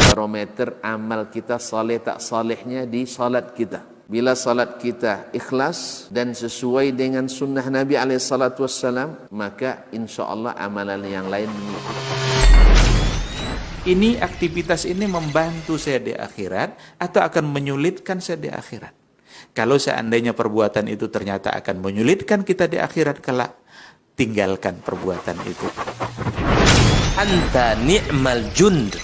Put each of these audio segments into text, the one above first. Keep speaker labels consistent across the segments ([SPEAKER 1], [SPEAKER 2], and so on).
[SPEAKER 1] barometer amal kita saleh tak salehnya di salat kita. Bila salat kita ikhlas dan sesuai dengan sunnah Nabi SAW, maka insya Allah amalan yang lain mengikuti.
[SPEAKER 2] Ini aktivitas ini membantu saya di akhirat atau akan menyulitkan saya di akhirat? Kalau seandainya perbuatan itu ternyata akan menyulitkan kita di akhirat kelak, tinggalkan perbuatan itu.
[SPEAKER 3] Anta ni'mal jund.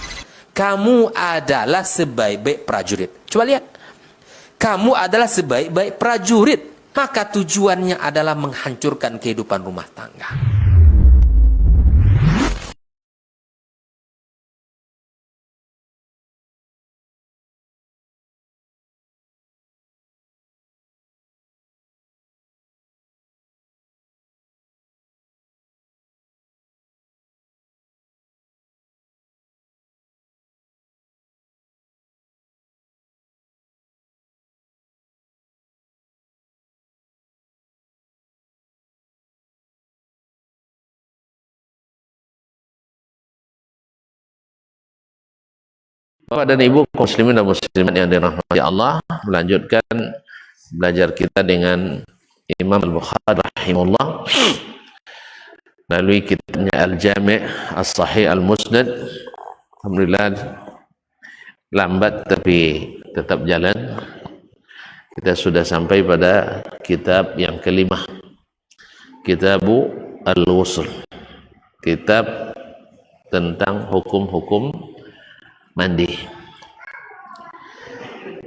[SPEAKER 3] Kamu adalah sebaik-baik prajurit. Coba lihat. Kamu adalah sebaik-baik prajurit. Maka tujuannya adalah menghancurkan kehidupan rumah tangga.
[SPEAKER 1] Bapak dan Ibu muslimin dan muslimat yang dirahmati Allah, melanjutkan belajar kita dengan Imam Al-Bukhari rahimahullah melalui kitabnya Al-Jami' As-Sahih Al-Musnad. Alhamdulillah lambat tapi tetap jalan. Kita sudah sampai pada kitab yang kelima, Kitabu Al-Ghusl, kitab tentang hukum-hukum mandi.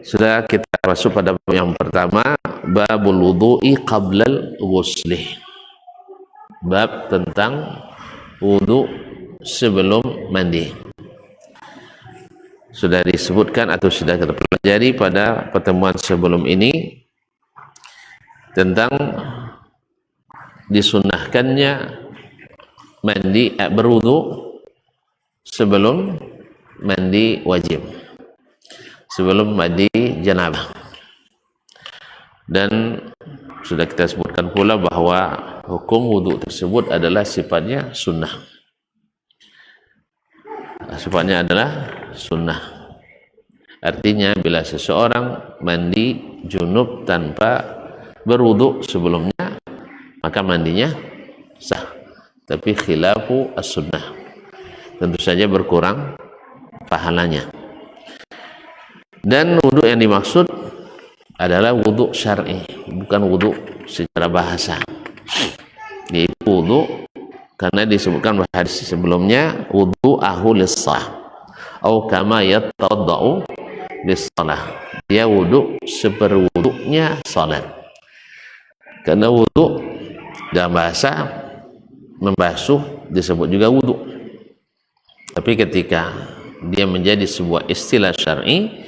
[SPEAKER 1] Sudah kita masuk pada yang pertama, babul wudu'i qablal ghusli. Bab tentang wudu sebelum mandi. Sudah disebutkan atau sudah kita pelajari pada pertemuan sebelum ini tentang disunnahkannya mandi berwudu sebelum mandi wajib, sebelum mandi janabah. Dan sudah kita sebutkan pula bahwa hukum wudhu tersebut adalah sifatnya sunnah. Sifatnya adalah sunnah. Artinya bila seseorang mandi junub tanpa berwudhu sebelumnya, maka mandinya sah. Tapi khilafu as-sunnah, tentu saja berkurang pahalanya. Dan wudhu yang dimaksud adalah wudhu syar'i, bukan wudhu secara bahasa. Yaitu wudhu karena disebutkan pada hadis sebelumnya, wudhu ahul lis-shalah atau kama yatawaddau lis-shalah. Dia wudhu seperwudhunya salat. Karena wudhu dalam bahasa membasuh disebut juga wudhu. Tapi ketika dia menjadi sebuah istilah syar'i,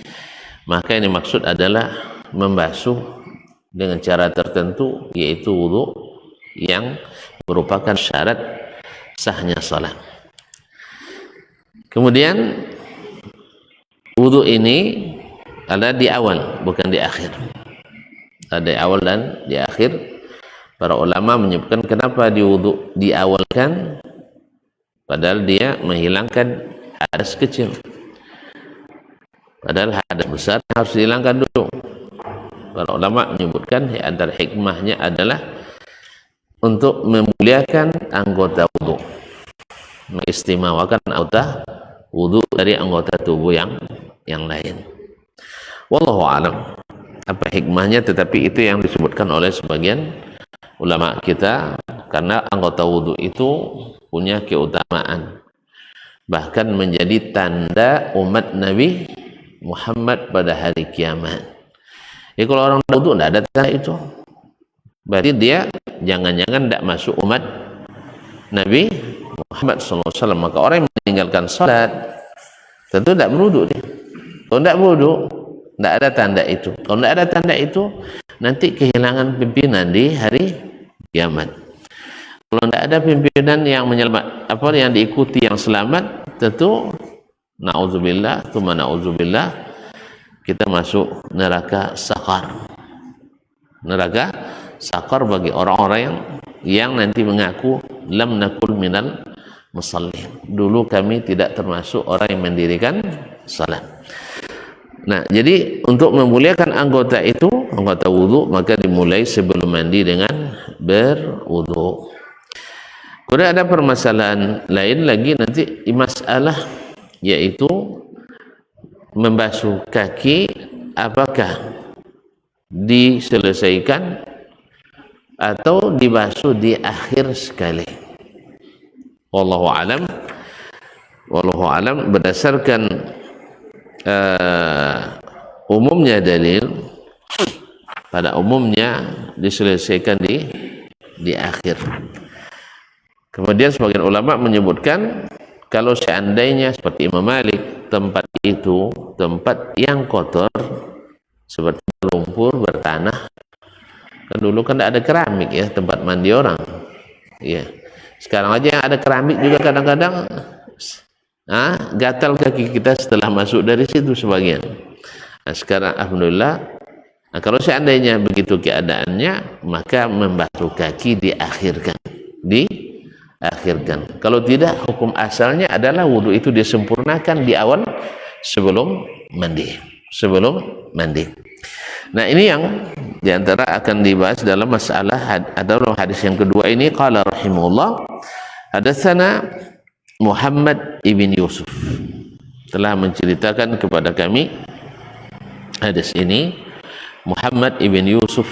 [SPEAKER 1] maka ini maksud adalah membasuh dengan cara tertentu, yaitu wudu yang merupakan syarat sahnya salat. Kemudian wudu ini ada di awal, bukan di akhir. Ada di awal dan di akhir. Para ulama menyebutkan kenapa diawalkan, padahal dia menghilangkan hadas kecil. Padahal hadas besar harus dihilangkan dulu. Para ulama menyebutkan antara hikmahnya adalah untuk memuliakan anggota wudu, mengistimewakan anggota wudu dari anggota tubuh yang lain. Wallahu a'lam apa hikmahnya, tetapi itu yang disebutkan oleh sebagian ulama kita, karena anggota wudu itu punya keutamaan, bahkan menjadi tanda umat Nabi Muhammad pada hari kiamat. Jadi kalau orang wudu tidak ada tanda itu, berarti dia jangan-jangan tidak masuk umat Nabi Muhammad SAW. Maka orang yang meninggalkan salat tentu tidak berwudu dia. Kalau tidak berwudu, tidak ada tanda itu. Kalau tidak ada tanda itu, nanti kehilangan pimpinan di hari kiamat. Kalau tidak ada pimpinan yang menyelamat, yang diikuti yang selamat, tentu na'udzubillah, tsumma na'udzubillah, kita masuk neraka sakar. Neraka sakar bagi orang-orang yang nanti mengaku lam nakul minal musallin. Dulu kami tidak termasuk orang yang mendirikan salat. Nah, jadi untuk memuliakan anggota itu, anggota wudu, maka dimulai sebelum mandi dengan berwudu. Kemudian ada permasalahan lain lagi nanti masalah, yaitu membasuh kaki apakah diselesaikan atau dibasuh di akhir sekali. Wallahu alam. Wallahu alam, berdasarkan umumnya dalil, pada umumnya diselesaikan di akhir. Kemudian sebagian ulama menyebutkan kalau seandainya seperti Imam Malik, tempat itu tempat yang kotor seperti lumpur, bertanah, kan dulu kan tidak ada keramik ya, tempat mandi orang ya. Sekarang aja yang ada keramik juga kadang-kadang gatal kaki kita setelah masuk dari situ sebagian. Nah, sekarang alhamdulillah, kalau seandainya begitu keadaannya, maka membasuh kaki diakhirkan. Kalau tidak, hukum asalnya adalah wudu itu disempurnakan di awal sebelum mandi. Nah, ini yang diantara akan dibahas dalam masalah dalam hadis yang kedua ini. Qala rahimahullah, hadatsana Muhammad ibn Yusuf telah menceritakan kepada kami hadis ini. Muhammad ibn Yusuf,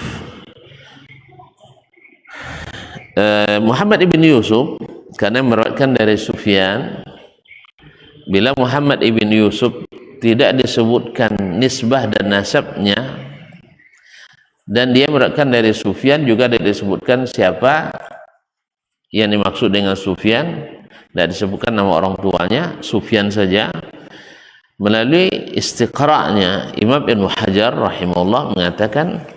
[SPEAKER 1] Muhammad ibn Yusuf karena meriwayatkan dari Sufyan. Bila Muhammad ibn Yusuf tidak disebutkan nisbah dan nasabnya, dan dia meriwayatkan dari Sufyan, juga tidak disebutkan siapa yang dimaksud dengan Sufyan, tidak disebutkan nama orang tuanya, Sufyan saja. Melalui istiqra'nya Imam Ibn Hajar rahimahullah mengatakan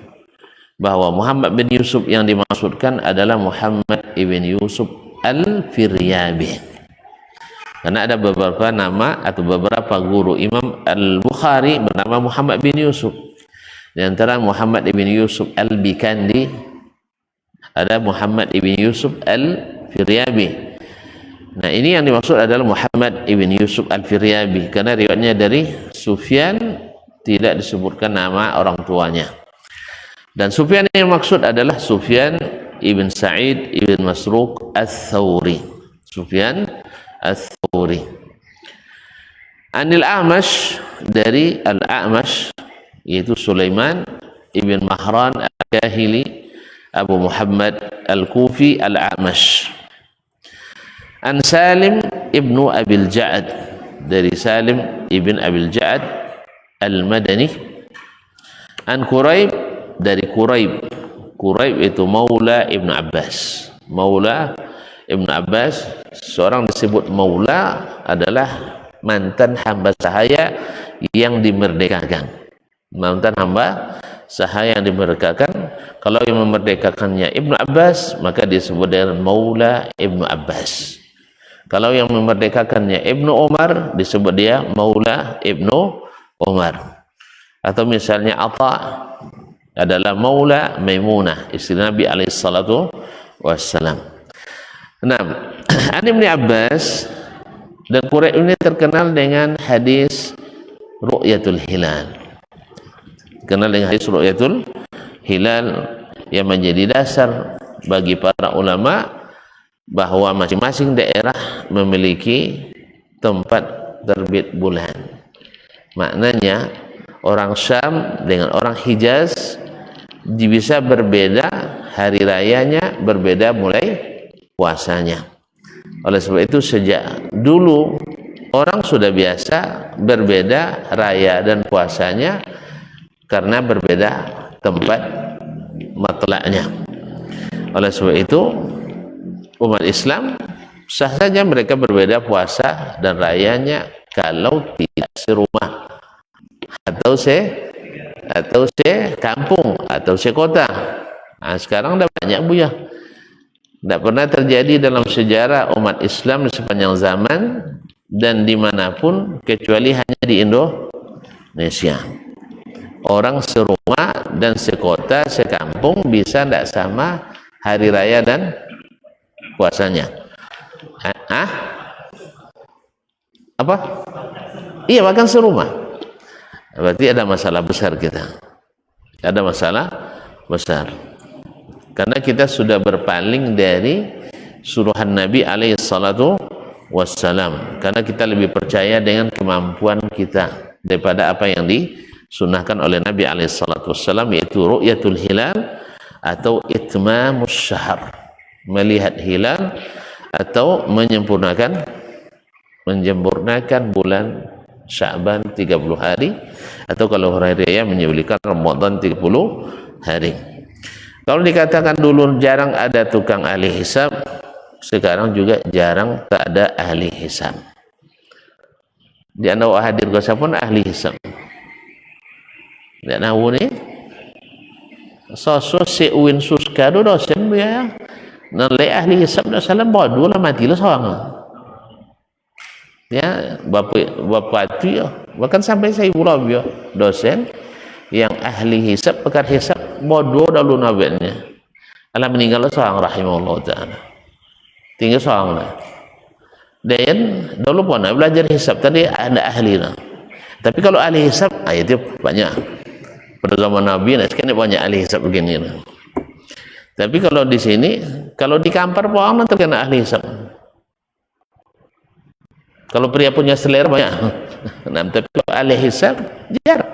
[SPEAKER 1] bahwa Muhammad bin Yusuf yang dimaksudkan adalah Muhammad ibn Yusuf al-Firyabi, karena ada beberapa nama atau beberapa guru Imam Al-Bukhari bernama Muhammad bin Yusuf. Di antara Muhammad ibn Yusuf al-Bikandi ada Muhammad ibn Yusuf al-Firyabi. Nah, ini yang dimaksud adalah Muhammad ibn Yusuf al-Firyabi, karena riwayatnya dari Sufyan, tidak disebutkan nama orang tuanya. Dan Sufyan yang maksud adalah Sufyan ibn Sa'id ibn Masruq al-Thawri. Sufyan al-Thawri. Anil A'mash, dari Al-A'mash, yaitu Sulaiman ibn Mahran al-Kahili Abu Muhammad al-Kufi al-A'mash. An Salim ibnu Abil Ja'ad, dari Salim ibn Abil Ja'ad al-Madani. An Quraib, dari Quraib. Quraib itu Maula Ibn Abbas. Maula Ibn Abbas, seorang disebut Maula adalah mantan hamba sahaya yang dimerdekakan. Mantan hamba sahaya yang dimerdekakan. Kalau yang memerdekakannya Ibnu Abbas, maka disebut dengan Maula Ibnu Abbas. Kalau yang memerdekakannya Ibnu Umar, disebut dia Maula Ibnu Umar. Atau misalnya Atha adalah Maula Maimunah, istri Nabi alaihi salatu wassalam. Nah, An Ibnu Abbas, dan Quraib ini terkenal dengan hadis Ru'yatul Hilal. Kenal dengan hadis Ru'yatul Hilal yang menjadi dasar bagi para ulama bahwa masing-masing daerah memiliki tempat terbit bulan. Maknanya orang Syam dengan orang Hijaz bisa berbeda hari rayanya, berbeda mulai puasanya. Oleh sebab itu sejak dulu orang sudah biasa berbeda raya dan puasanya karena berbeda tempat matla'nya. Oleh sebab itu umat Islam sah saja mereka berbeda puasa dan rayanya kalau tidak serumah atau kampung atau sekota. Nah, sekarang dah banyak buya. Tidak pernah terjadi dalam sejarah umat Islam di sepanjang zaman dan dimanapun kecuali hanya di Indonesia. Orang serumah dan sekota, sekampung bisa tidak sama hari raya dan puasanya. Apa? Iya, bahkan serumah. Berarti ada masalah besar kita. Ada masalah besar. Karena kita sudah berpaling dari suruhan Nabi alaihi salatu wassalam. Karena kita lebih percaya dengan kemampuan kita daripada apa yang disunahkan oleh Nabi alaihi salatu wassalam, yaitu ru'yatul hilal atau itmamus syahr, melihat hilal atau menyempurnakan bulan Sya'ban 30 hari, atau kalau hari raya menyebutkan Ramadan 30 hari. Kalau dikatakan dulu jarang ada tukang ahli hisab, sekarang juga jarang tak ada ahli hisab. Di anda hadir ke siapa ahli hisab? Tidak tahu ni. Sosok si uin suska do dosen dia. Nalai ahli hisab dah salam bodoh lah, matilah seorang. Ya, bapa tu ya. Bahkan sampai saya pula dia dosen yang ahli hisab, pakar hisab bodoh dah lu nabetnya. Alah meninggal seorang rahimahullah taala. Tinggal seorang lah. Dan dulu pun belajar hisab tadi ada ahli lah. Tapi kalau ahli hisab, itu banyak. Pada zaman Nabi, sekarang banyak ahli hisab begini lah. Tapi kalau di sini, kalau di kampar orang terkena ahli hisab. Kalau pria punya selera banyak. Nah, tapi kalau ahli hisab jarang.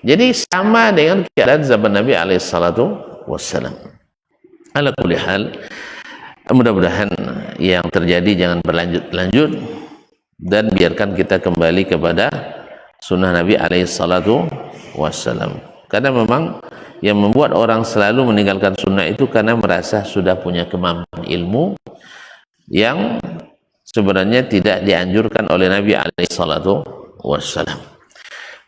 [SPEAKER 1] Jadi sama dengan keadaan zaman Nabi alaihi salatu wassalam. Ala kulli hal, mudah-mudahan yang terjadi jangan berlanjut-lanjut, dan biarkan kita kembali kepada sunnah Nabi alaihi salatu wassalam. Karena memang yang membuat orang selalu meninggalkan sunnah itu karena merasa sudah punya kemampuan ilmu yang sebenarnya tidak dianjurkan oleh Nabi alaihi salatu wassalam.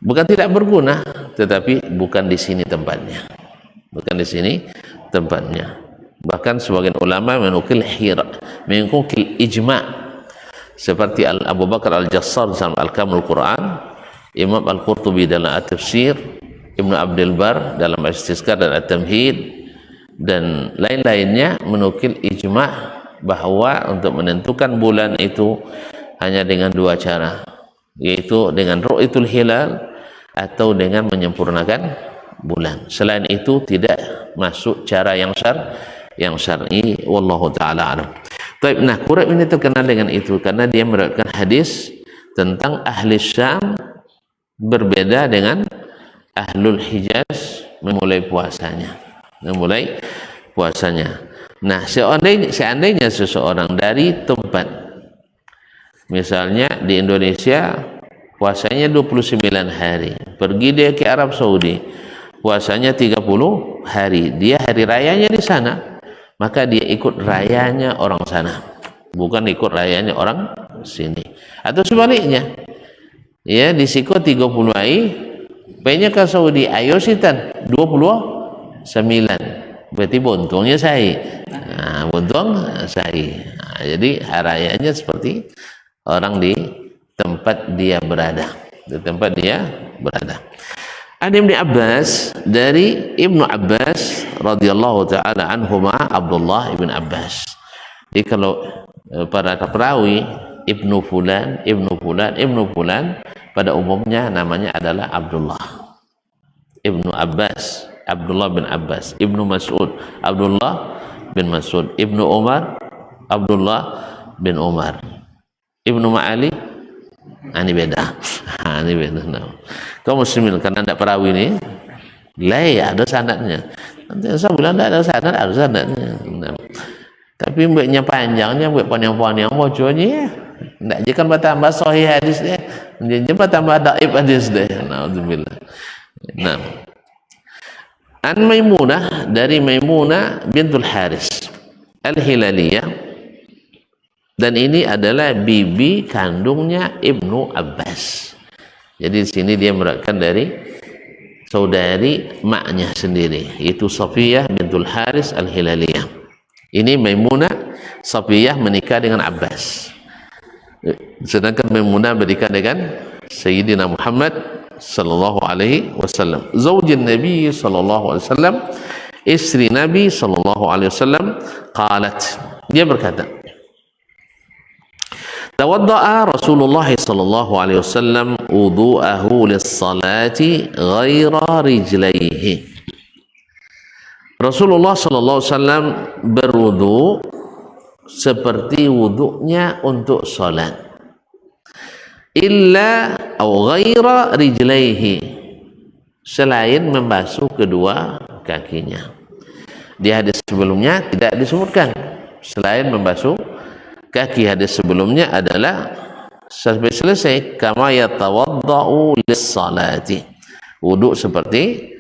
[SPEAKER 1] Bukan tidak berguna, tetapi bukan di sini tempatnya. Bukan di sini tempatnya. Bahkan sebagian ulama menukil ijma' seperti Abu Bakar Al-Jassar dalam Al-Kamul Quran, Imam Al-Qurtubi dalam At-Tafsir, Ibnu Abdul Bar dalam Al-Istizkar dan At-Tamhid, dan lain-lainnya menukil ijma' bahwa untuk menentukan bulan itu hanya dengan dua cara, yaitu dengan ru'yatul hilal atau dengan menyempurnakan bulan. Selain itu tidak masuk cara yang syar'i. Wallahu ta'ala alam. Baik, nah Quraib ini terkenal dengan itu karena dia meriwayatkan hadis tentang ahli Syam berbeda dengan ahlul Hijaz memulai puasanya. Nah, seandainya seseorang dari tempat, misalnya di Indonesia puasanya 29 hari, pergi dia ke Arab Saudi puasanya 30 hari, dia hari rayanya di sana, maka dia ikut rayanya orang sana, bukan ikut rayanya orang sini. Atau sebaliknya, ya di Siko 30 hari, pengen ke Saudi, ayo sitan 29, berarti buntungnya saya. Nah, buntung saya. Nah, jadi harayanya seperti orang di tempat dia berada. Di tempat dia berada. Ada Ibnu Abbas, dari Ibnu Abbas radhiyallahu taala anhuma, Abdullah ibn Abbas. Jadi kalau para perawi Ibnu Fulan pada umumnya namanya adalah Abdullah. Ibnu Abbas, Abdullah bin Abbas. Ibnu Mas'ud, Abdullah bin Mas'ud. Ibnu Umar, Abdullah bin Umar. Ibnu Ma'ali, ini beda. Ini beda. Kau muslimin karena tidak perawi ini, ada sanadnya. Nanti saya bilang tidak ada sanad, ada sanadnya. Tapi mbaknya panjangnya, mbak panjang-panjang bocornya. Tidak jekan bertambah sahih hadis dia, jadi bertambah dhaif hadis dia. Nauzubillah. Nah, An Maimunah, dari Maimunah bintul Haris Al-Hilaliyah, dan ini adalah bibi kandungnya Ibnu Abbas. Jadi di sini dia meriwayatkan dari saudari maknya sendiri, yaitu Safiyah bintul Haris Al-Hilaliyah. Ini Maimunah, Safiyah menikah dengan Abbas, sedangkan Maimunah menikah dengan Sayyidina Muhammad sallallahu alaihi wasallam, zaujin Nabi sallallahu alaihi wasallam, istri Nabi sallallahu alaihi wasallam. Qalat, dia berkata, Tawadda'a Rasulullah sallallahu alaihi wasallam wudu'ahu lis-salati ghaira rijlaihi. Rasulullah sallallahu alaihi wasallam berwudu seperti wuduknya untuk salat. Illa atau ghaira rijlaihi, selain membasuh kedua kakinya. Di hadis sebelumnya tidak disebutkan selain membasuh kaki. Hadis sebelumnya adalah sampai selesai kama yatawaddau lis-salati, wuduk seperti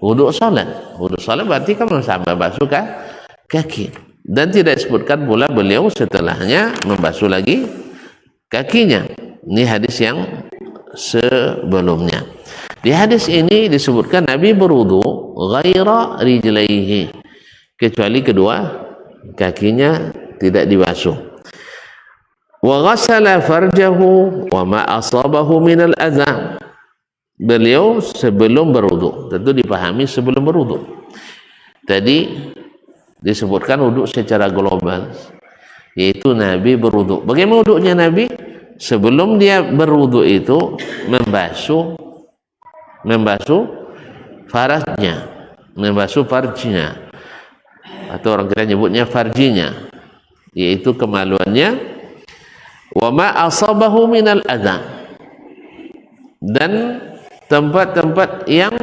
[SPEAKER 1] wuduk salat. Wuduk salat berarti kan membasuh kaki, dan tidak disebutkan pula beliau setelahnya membasuh lagi kakinya. Ini hadis yang sebelumnya. Di hadis ini disebutkan Nabi berwudu ghaira rijlaihi, kecuali kedua kakinya tidak dibasuh. Wa ghassala farjahu wa ma asabahu min al-adha. Beliau sebelum berwudu, tentu dipahami sebelum berwudu. Tadi disebutkan wudu secara global, yaitu Nabi berwudu. Bagaimana wuduknya Nabi? Sebelum dia berwudu itu membasuh farjnya, atau orang kita nyebutnya farjinya, yaitu kemaluannya. Wa ma asabahu minal adha, dan tempat-tempat yang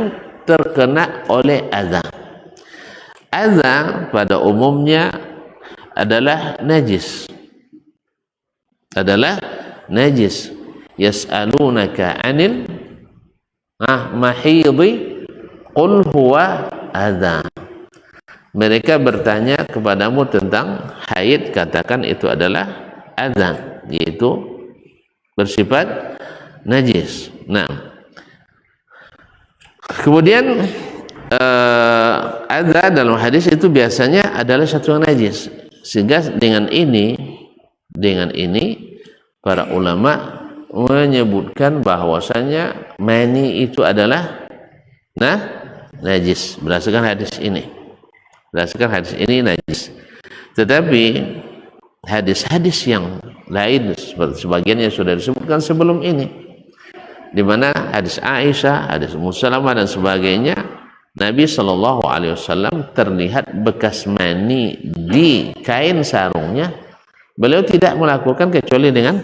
[SPEAKER 1] terkena oleh adha. Adha pada umumnya adalah najis. Yas'alunaka 'anil mahidhi qul huwa adha. Mereka bertanya kepadamu tentang haid, katakan itu adalah adha, yaitu bersifat najis. Nah, kemudian adha dalam hadis itu biasanya adalah satu yang najis, sehingga dengan ini para ulama menyebutkan bahwasanya mani itu adalah najis berdasarkan hadis ini. Najis. Tetapi hadis-hadis yang lain sebagian yang sudah disebutkan sebelum ini, di mana hadis Aisyah, hadis Ummu Salamah dan sebagainya, Nabi Shallallahu Alaihi Wasallam terlihat bekas mani di kain sarungnya. Beliau tidak melakukan kecuali dengan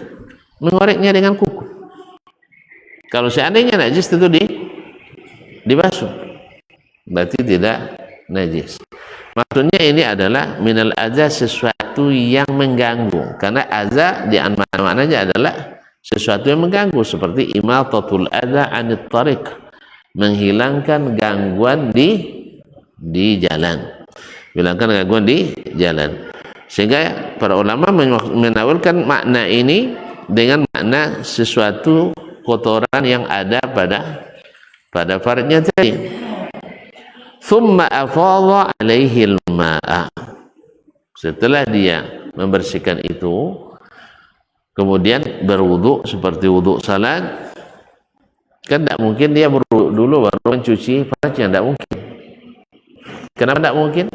[SPEAKER 1] mengoreknya dengan kuku. Kalau seandainya najis tentu dibasuh, berarti tidak najis. Maksudnya ini adalah minal adza, sesuatu yang mengganggu, karena adza di maknanya adalah sesuatu yang mengganggu, seperti imatatul adza anit tariq, menghilangkan gangguan di jalan, sehingga para ulama menawalkan makna ini dengan makna sesuatu kotoran yang ada pada farjnya tadi. Thumma afadha alaihi al-ma'a, setelah dia membersihkan itu kemudian berwudu seperti wudu salat. Kan tidak mungkin dia berwudu dulu baru mencuci farjnya, tidak mungkin. Kenapa tidak mungkin?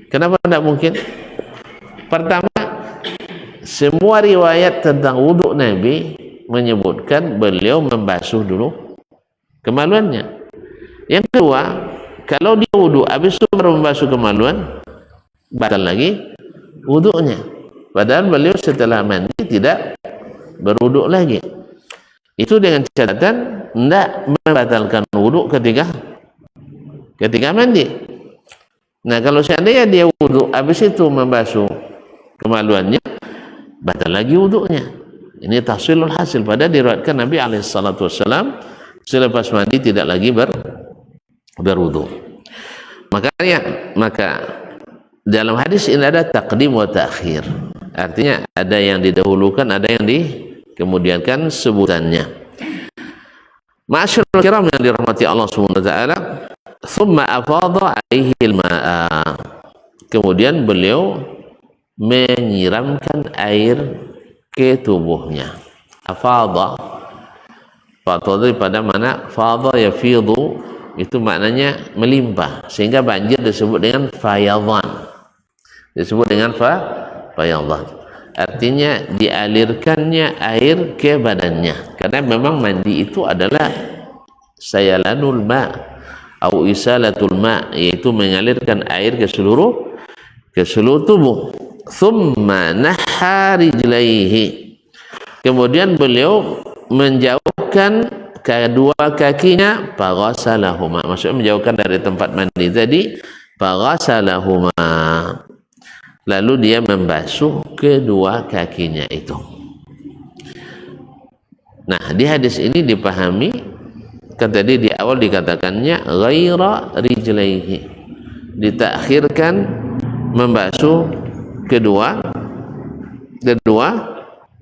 [SPEAKER 1] Kenapa tidak mungkin? Pertama, semua riwayat tentang wudhu Nabi menyebutkan beliau membasuh dulu kemaluannya. Yang kedua, kalau dia wudhu habis itu baru membasuh kemaluan, batal lagi wudhunya. Padahal beliau setelah mandi tidak berwudhu lagi. Itu dengan catatan tidak membatalkan wudhu ketika mandi. Nah, kalau seandainya dia wudhu habis itu membasuh kemaluannya, batal lagi wudhunya. Ini tahsilul hasil. Pada diriwayatkan Nabi SAW selepas mandi tidak lagi berwudhu. Maka dalam hadis ini ada taqdim wa ta'khir. Artinya ada yang didahulukan, ada yang dikemudiankan sebutannya. Ma'asyiral kiram yang dirahmati Allah Subhanahu wa taala, thumma afadha alaihi al-ma'a. Kemudian beliau menyiramkan air ke tubuhnya. Afadha pada mana fadha yafidhu, itu maknanya melimpah, sehingga banjir disebut dengan fayadhan. disebut dengan fayadhat. Artinya dialirkannya air ke badannya, karena memang mandi itu adalah sayalanul ma atau isalatul ma, yaitu mengalirkan air ke seluruh tubuh. Thumma nahha rijlaihi, kemudian beliau menjauhkan kedua kakinya, faghasalahuma, maksudnya menjauhkan dari tempat mandi tadi, faghasalahuma, lalu dia membasuh kedua kakinya itu. Nah, di hadis ini dipahami, kan tadi di awal dikatakannya ghaira rijlaihi, ditakhirkan membasuh kedua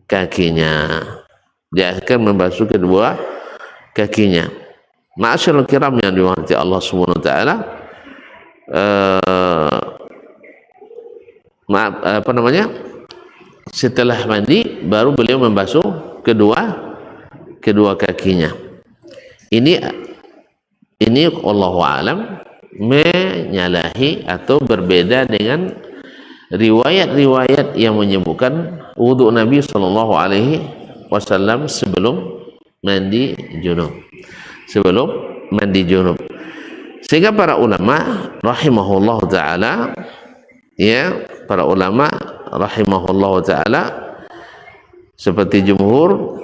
[SPEAKER 1] kakinya, diakhirkan membasuh kedua kakinya. Ma'asyiral kiram yang dirahmati Allah Subhanahu wa taala, setelah mandi baru beliau membasuh kedua kakinya. Ini Allahu alam menyalahi atau berbeda dengan riwayat-riwayat yang menyebutkan wudhu Nabi sallallahu alaihi wasallam sebelum mandi junub. Sehingga para ulama rahimahullah taala, seperti jumhur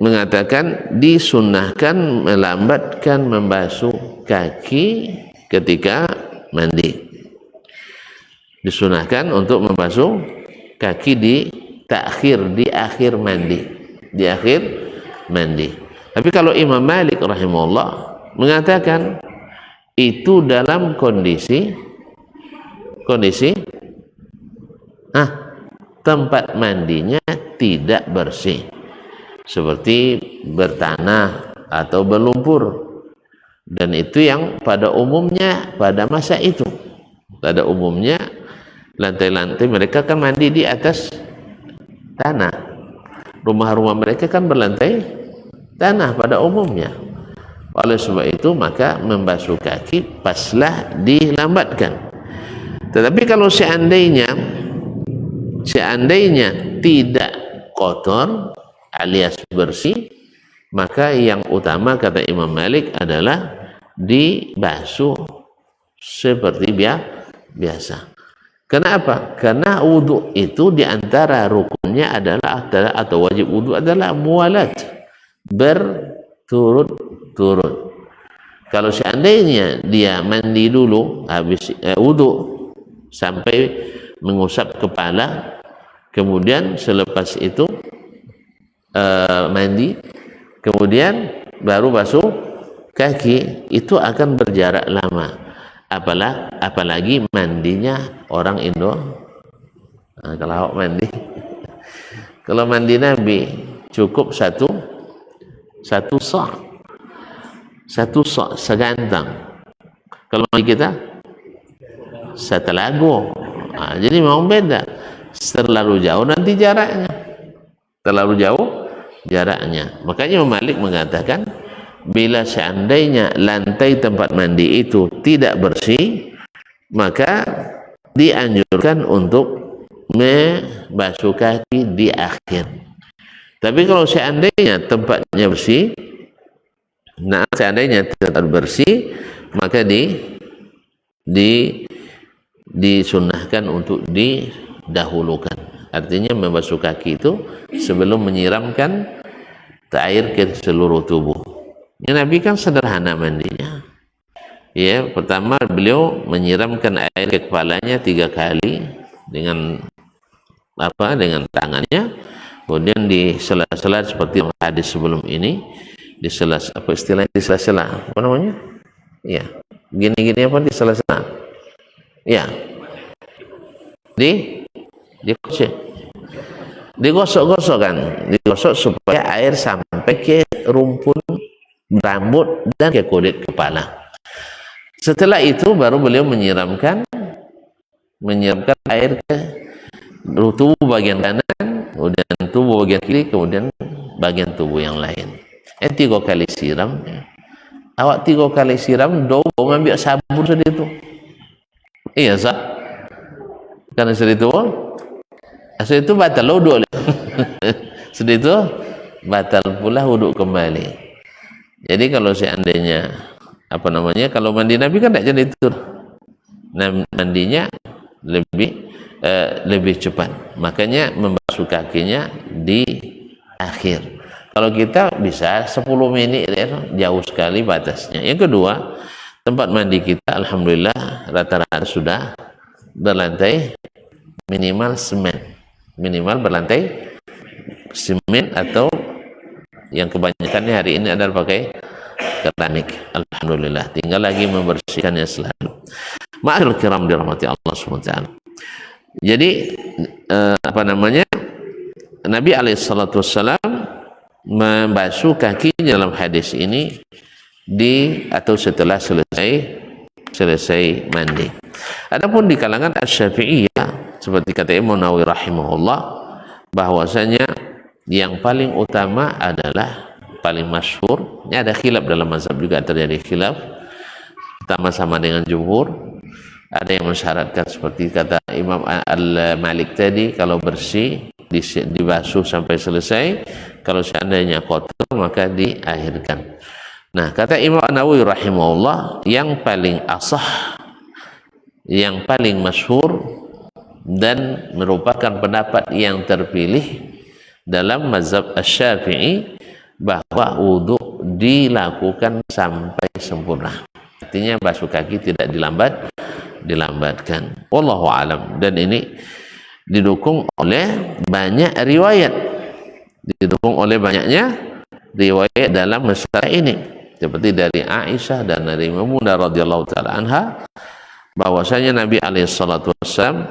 [SPEAKER 1] mengatakan disunnahkan melambatkan membasuh kaki ketika mandi. Disunahkan untuk membasuh kaki di akhir mandi. Tapi kalau Imam Malik rahimahullah mengatakan itu dalam kondisi tempat mandinya tidak bersih, seperti bertanah atau berlumpur, dan itu yang pada umumnya pada masa itu, pada umumnya lantai-lantai mereka kan mandi di atas tanah, rumah-rumah mereka kan berlantai tanah pada umumnya. Oleh sebab itu maka membasuh kaki paslah dilambatkan. Tetapi kalau seandainya tidak kotor alias bersih, maka yang utama kata Imam Malik adalah dibasuh seperti biasa. Kenapa? Karena wudhu itu diantara rukunnya adalah atau wajib wudhu adalah muwalat, berturut-turut. Kalau seandainya dia mandi dulu habis wudhu sampai mengusap kepala, kemudian selepas itu mandi, kemudian baru basuh kaki, itu akan berjarak lama. Apalagi mandinya orang Indo. Kalau mandi, kalau mandi Nabi cukup satu sok segantang. Kalau mandi kita setelago. Jadi memang beda. Terlalu jauh nanti jaraknya. Makanya Imam Malik mengatakan bila seandainya lantai tempat mandi itu tidak bersih, maka dianjurkan untuk membasuh kaki di akhir. Tapi kalau seandainya tempatnya bersih, seandainya tidak bersih, maka disunnahkan untuk didahulukan. Artinya membasuh kaki itu sebelum menyiramkan air ke seluruh tubuh. Ya, Nabi kan sederhana mandinya. Ya, pertama beliau menyiramkan air ke kepalanya 3 kali dengan tangannya. Kemudian di sela-sela seperti hadis sebelum ini, di sela-sela apa namanya? Ya, gini-gini apa di sela-sela? Ya. Digosok kan, digosok supaya air sampai ke rumpun rambut dan ke kulit kepala. Setelah itu baru beliau menyiramkan air ke tubuh bagian kanan, kemudian tubuh bagian kiri, kemudian bagian tubuh yang lain. 3 kali siram. Awak 3 kali siram, do ambil sabun sedih itu. Iya sah. Karena sudah itu batal wudhu. Sudah itu batal pula wudhu kembali. Jadi kalau seandainya kalau mandi Nabi kan tidak jadi itu. Nah, mandinya lebih cepat. Makanya membasuh kakinya di akhir. Kalau kita bisa 10 menit, jauh sekali batasnya. Yang kedua, tempat mandi kita alhamdulillah rata-rata sudah berlantai minimal semen. Minimal berlantai semen, atau yang kebanyakannya hari ini adalah pakai keramik. Alhamdulillah, tinggal lagi membersihkannya selalu. Ma'asyiral kiram dirahmati Allah SWT. Jadi Nabi alaihissalam membasuh kakinya dalam hadis ini atau setelah selesai mandi. Adapun di kalangan Asy-Syafi'iyah, seperti kata Imam Nawawi rahimahullah, bahwasanya yang paling utama adalah paling masyhur. Ini ada khilaf dalam mazhab juga, terjadi khilaf. Pertama sama dengan jumhur. Ada yang mensyaratkan seperti kata Imam Al-Malik tadi, kalau bersih dibasuh sampai selesai, kalau seandainya kotor maka diakhirkan. Nah, kata Imam Nawawi rahimahullah, yang paling asah, yang paling masyhur dan merupakan pendapat yang terpilih dalam mazhab Asy-Syafi'i, bahwa wudhu dilakukan sampai sempurna. Artinya basuh kaki tidak dilambatkan. Wallahu alam. Dan ini didukung oleh banyak riwayat. Didukung oleh banyaknya riwayat dalam masalah ini. Seperti dari Aisyah dan dari Maimunah radhiyallahu taala anha, bahwasanya Nabi alaihi salatu wasallam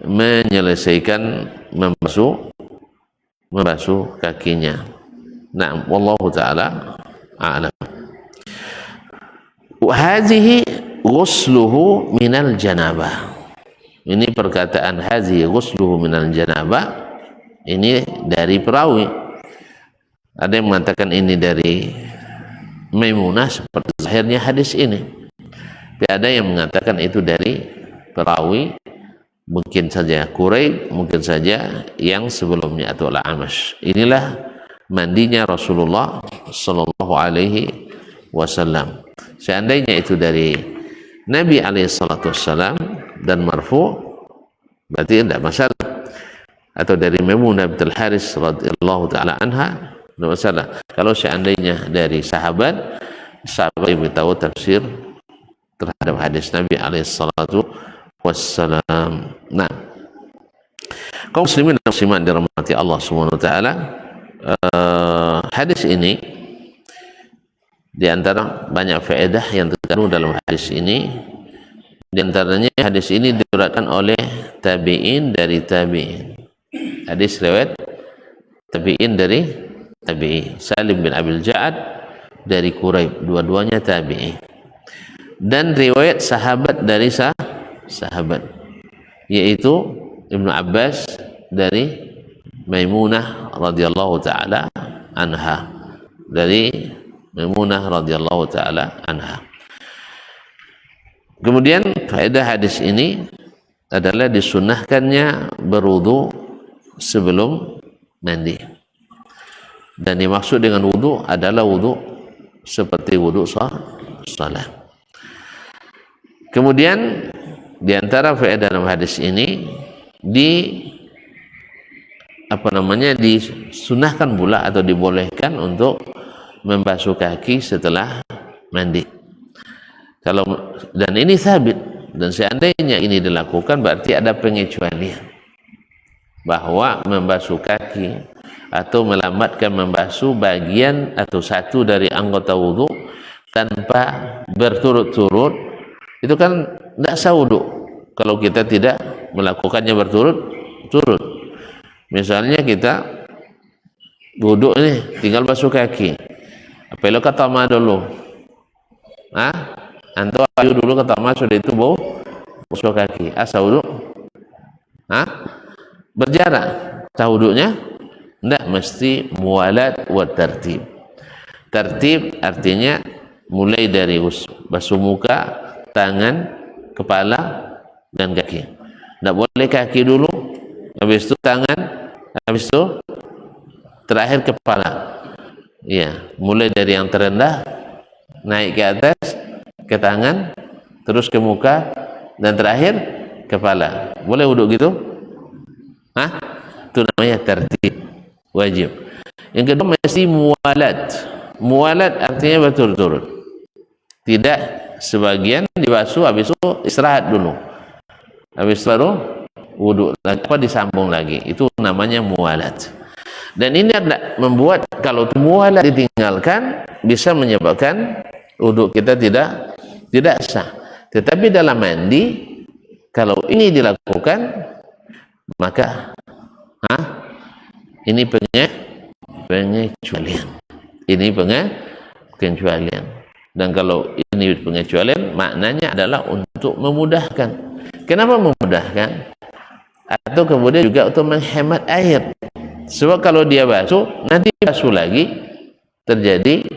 [SPEAKER 1] menyelesaikan membasuh kakinya. Nah, wallahu taala a'lam. Hadhihi ghusluhu minal janabah. Ini perkataan hadhihi ghusluhu minal janabah, ini dari perawi. Ada yang mengatakan ini dari Maimunah seperti zahirnya hadis ini. Tapi ada yang mengatakan itu dari perawi, mungkin saja Quraib, mungkin saja yang sebelumnya atau Al-Amash. Inilah mandinya Rasulullah sallallahu alaihi wasallam. Seandainya itu dari Nabi alaihi salatu wasallam dan marfu, berarti tidak masalah. Atau dari Maimunah bintul Haris radhiyallahu taala anha, tidak masalah. Kalau seandainya dari sahabat yang tahu tafsir terhadap hadis Nabi alaihi salatu wassalam. Nah, kaum muslimin dan muslimat dirahmati Allah Subhanahu wa taala, hadis ini di antara banyak faedah yang terkandung dalam hadis ini. Di antaranya hadis ini diriwayatkan oleh tabi'in dari tabi'in. Hadis riwayat tabi'in dari tabi'i. Salim bin Abil Ja'ad dari Quraib, dua-duanya tabi'i. Dan riwayat sahabat dari sahabat, yaitu Ibnu Abbas dari Maimunah radhiyallahu taala anha, dari Maimunah radhiyallahu taala anha. Kemudian faedah hadis ini adalah disunnahkannya berwudu sebelum mandi. Dan dimaksud dengan wudu adalah wudu seperti wudu salat. Kemudian di antara faedah dalam hadis ini disunahkan pula atau dibolehkan untuk membasuh kaki setelah mandi. Dan ini sabit, dan seandainya ini dilakukan berarti ada pengecualian bahwa membasuh kaki atau melambatkan membasuh bagian atau satu dari anggota wudu tanpa berturut-turut, itu kan tidak sah wudu kalau kita tidak melakukannya berturut-turut. Misalnya kita wudu ini tinggal basuh kaki, apalagi kata ma dulu, antum ayo dulu kata ma, sudah itu basuh kaki, sah wudu? Berjarak sah wudunya? Tidak, mesti mualat wa tertib. Tertib artinya mulai dari basuh muka, tangan, kepala, dan kaki. Tidak boleh kaki dulu, habis itu tangan, habis itu terakhir kepala. Ya, mulai dari yang terendah naik ke atas, ke tangan, terus ke muka, dan terakhir kepala. Boleh wuduk gitu? Hah? Itu namanya tertib, wajib. Yang kedua mesti muwalat. Muwalat artinya berturut-turut. Tidak sebagian dibasuh, habis itu istirahat dulu, habis itu baru wuduk, apa disambung lagi. Itu namanya muwalat. Dan ini adalah membuat kalau muwalat ditinggalkan bisa menyebabkan wuduk kita tidak sah. Tetapi dalam mandi kalau ini dilakukan maka ini pengecualian. Ini pengecualian. Dan kalau ini pengecualian maknanya adalah untuk memudahkan. Kenapa memudahkan? Atau kemudian juga untuk menghemat air. Sebab kalau dia basuh, nanti basuh lagi terjadi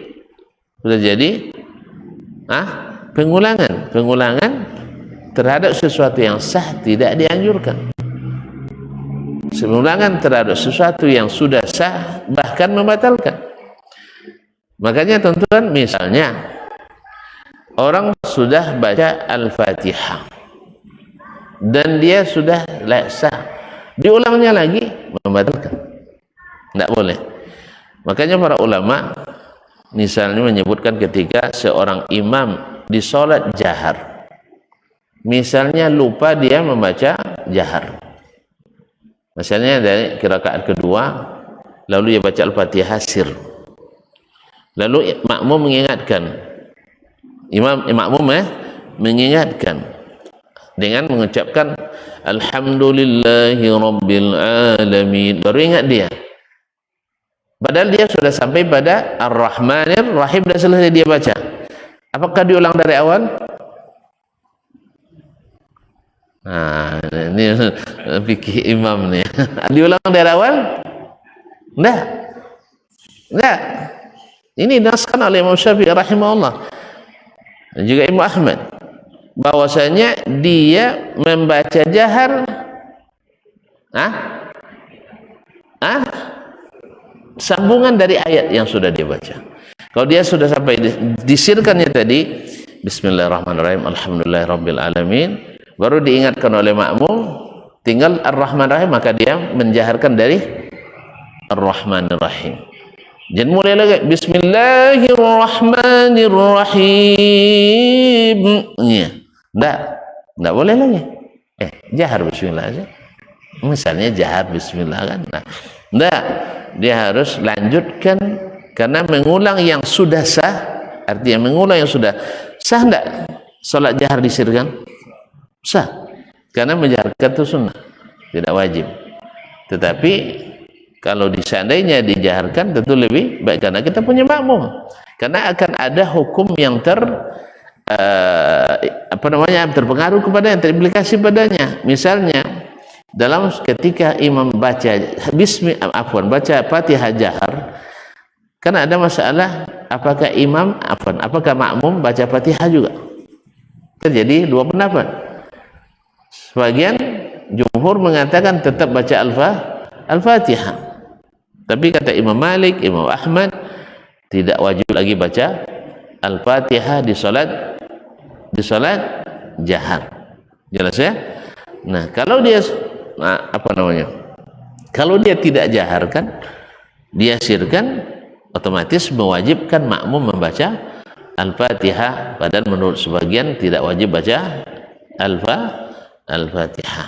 [SPEAKER 1] pengulangan terhadap sesuatu yang sah tidak dianjurkan. Pengulangan terhadap sesuatu yang sudah sah bahkan membatalkan. Makanya tonton misalnya orang sudah baca Al-Fatihah dan dia sudah sah, diulangnya lagi membatalkan. Tidak boleh. Makanya para ulama misalnya menyebutkan ketika seorang imam di sholat jahar, misalnya lupa dia membaca jahar, misalnya dari rakaat kedua lalu dia baca Al-Fatihah sir, lalu makmum mengingatkan, makmum mengingatkan dengan mengucapkan Alhamdulillahi Rabbil Alamin, baru ingat dia. Padahal dia sudah sampai pada Ar-Rahmanir Rahim dan selesai dia baca. Apakah diulang dari awal? Nah, ini fikih imam nih. Diulang dari awal? Enggak. Ini dinaskan oleh Imam Syafi'i rahimahullah dan juga Imam Ahmad bahwasanya dia membaca jahar sambungan dari ayat yang sudah dia baca. Kalau dia sudah sampai disirkannya tadi Bismillahirrahmanirrahim Alhamdulillahirabbil alamin, baru diingatkan oleh makmum tinggal Ar-Rahman Rahim, maka dia menjaharkan dari Ar-Rahmanirrahim. Jangan mulai lagi Bismillahirrahmanirrahim. Enggak boleh lagi. Jahar bismillah aja. Misalnya jahar bismillah kan. Enggak, dia harus lanjutkan karena mengulang yang sudah sah, artinya mengulang yang sudah sah. Enggak salat jahar disirkan? Sah. Karena menjaharkan itu sunnah, tidak wajib. Tetapi kalau seandainya dijaharkan tentu lebih baik karena kita punya makmum. Karena akan ada hukum yang terpengaruh kepada yang terimplikasi padanya. Misalnya dalam ketika imam baca baca Fatihah jahar, kan ada masalah apakah apakah makmum baca Fatihah juga. Terjadi dua pendapat. Sebagian jumhur mengatakan tetap baca Al-Fatihah. Tapi kata Imam Malik, Imam Ahmad tidak wajib lagi baca Al-Fatihah di salat jahar. Jelas ya? Nah, kalau dia kalau dia tidak jaharkan, dia sirkan, otomatis mewajibkan makmum membaca Al-Fatihah, padahal menurut sebagian tidak wajib baca Al-Fatihah.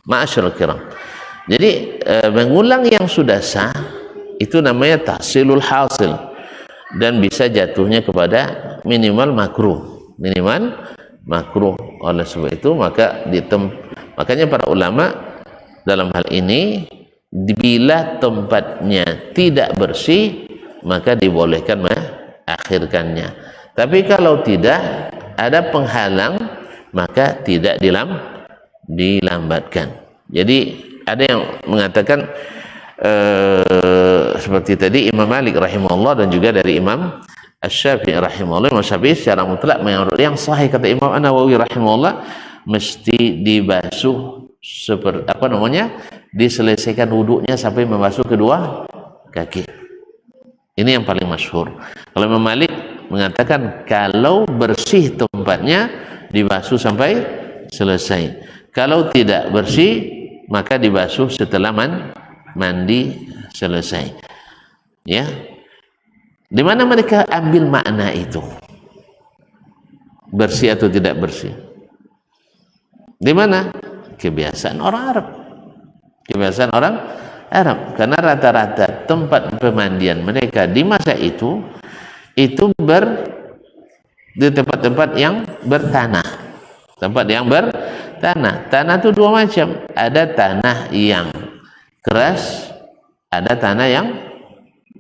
[SPEAKER 1] Ma'asyiral kiram. Jadi mengulang yang sudah sah itu namanya tahsilul hasil dan bisa jatuhnya kepada minimal makruh. Oleh sebab itu makanya para ulama dalam hal ini bila tempatnya tidak bersih maka dibolehkan mengakhirkannya. Tapi kalau tidak ada penghalang maka tidak dilambatkan. Jadi ada yang mengatakan seperti tadi Imam Malik rahimahullah dan juga dari Imam Asy-Syafi'i rahimahullah, Imam Syafi'i secara mutlak menurut yang sahih kata Imam An-Nawawi rahimahullah mesti dibasuh seperti apa namanya, diselesaikan wuduknya sampai membasuh kedua kaki. Ini yang paling masyhur. Kalau Imam Malik mengatakan kalau bersih tempatnya dibasuh sampai selesai. Kalau tidak bersih maka dibasuh setelah mandi selesai. Ya. Di mana mereka ambil makna itu? Bersih atau tidak bersih? Di mana? Kebiasaan orang Arab. Kebiasaan orang Arab. Karena rata-rata tempat pemandian mereka di masa itu di tempat-tempat yang bertanah. Tempat yang bertanah. Tanah itu dua macam. Ada tanah yang keras, ada tanah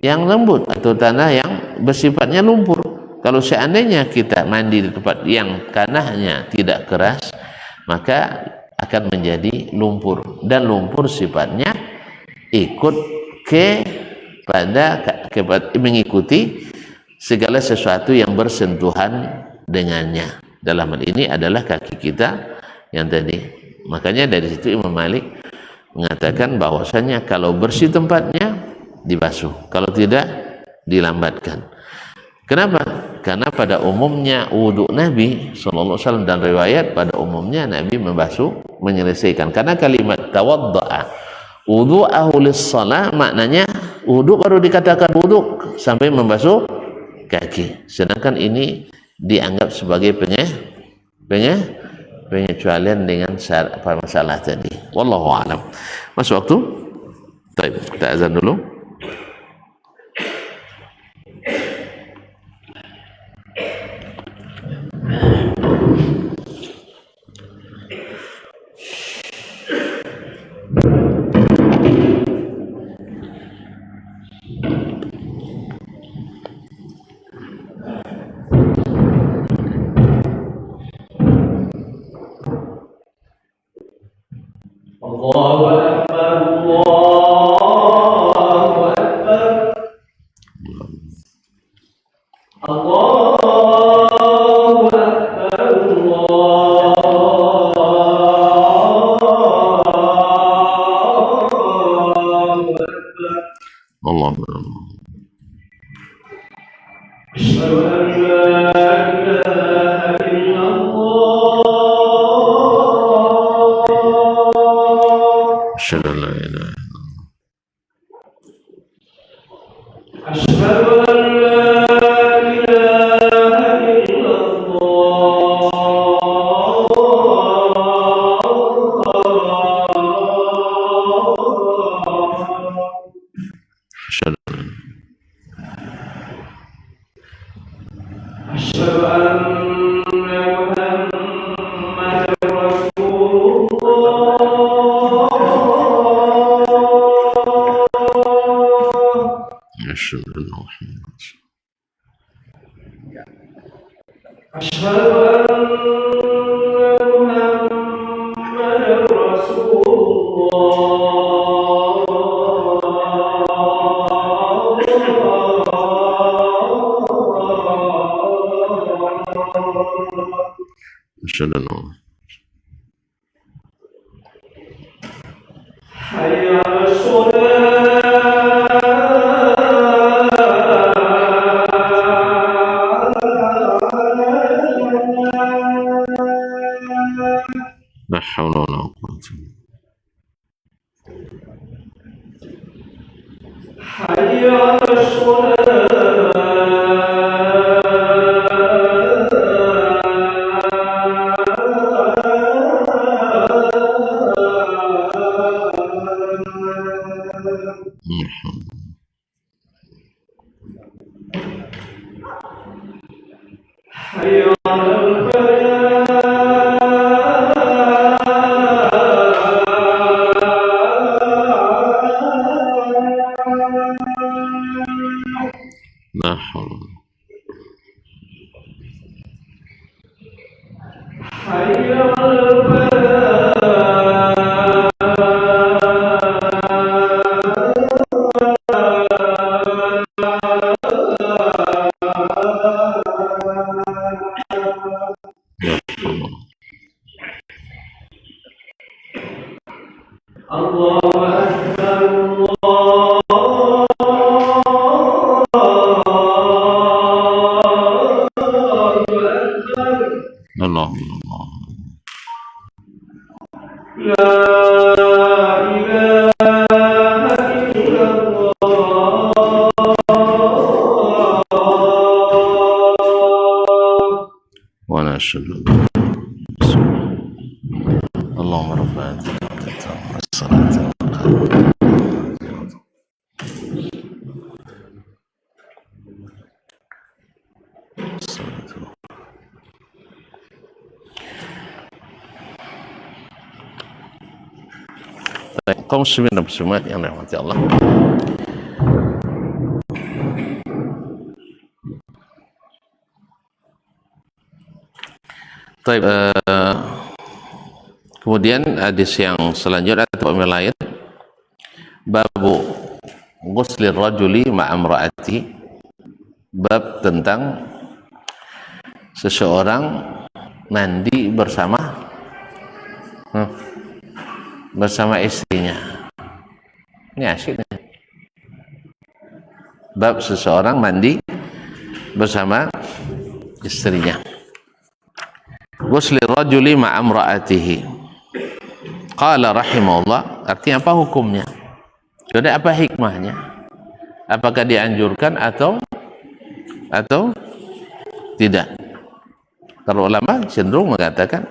[SPEAKER 1] yang lembut atau tanah yang bersifatnya lumpur. Kalau seandainya kita mandi di tempat yang tanahnya tidak keras, maka akan menjadi lumpur, dan lumpur sifatnya ikut mengikuti segala sesuatu yang bersentuhan dengannya. Dalam hal ini adalah kaki kita yang tadi. Makanya dari situ Imam Malik mengatakan bahwasanya kalau bersih tempatnya dibasuh, kalau tidak dilambatkan. Kenapa? Karena pada umumnya wudhu Nabi SAW dan riwayat pada umumnya Nabi membasuh, menyelesaikan. Karena kalimat tawadda'a wudhu'ahu lis-shalah maknanya wudhu baru dikatakan wudhu sampai membasuh kaki. Sedangkan ini dianggap sebagai pengecualian dengan masalah tadi. Wallahu a'lam. Masuk waktu? Baik, kita azan dulu. illallah. Wa nashhadu Allahumma rabbana as-salatu kaum muslimin dan muslimat yang dirahmati Allah. Kemudian hadis yang selanjutnya atau yang lain, babu ghuslir rajuli ma'amra'ati, bab tentang seseorang mandi bersama bersama istrinya. Ini asyik nih. Bab seseorang mandi bersama istrinya. Ghuslir rajuli ma'amra'atihi. Qala rahimahullah, artinya apa hukumnya? Jadi apa hikmahnya? Apakah dianjurkan atau tidak? Kalau ulama cenderung mengatakan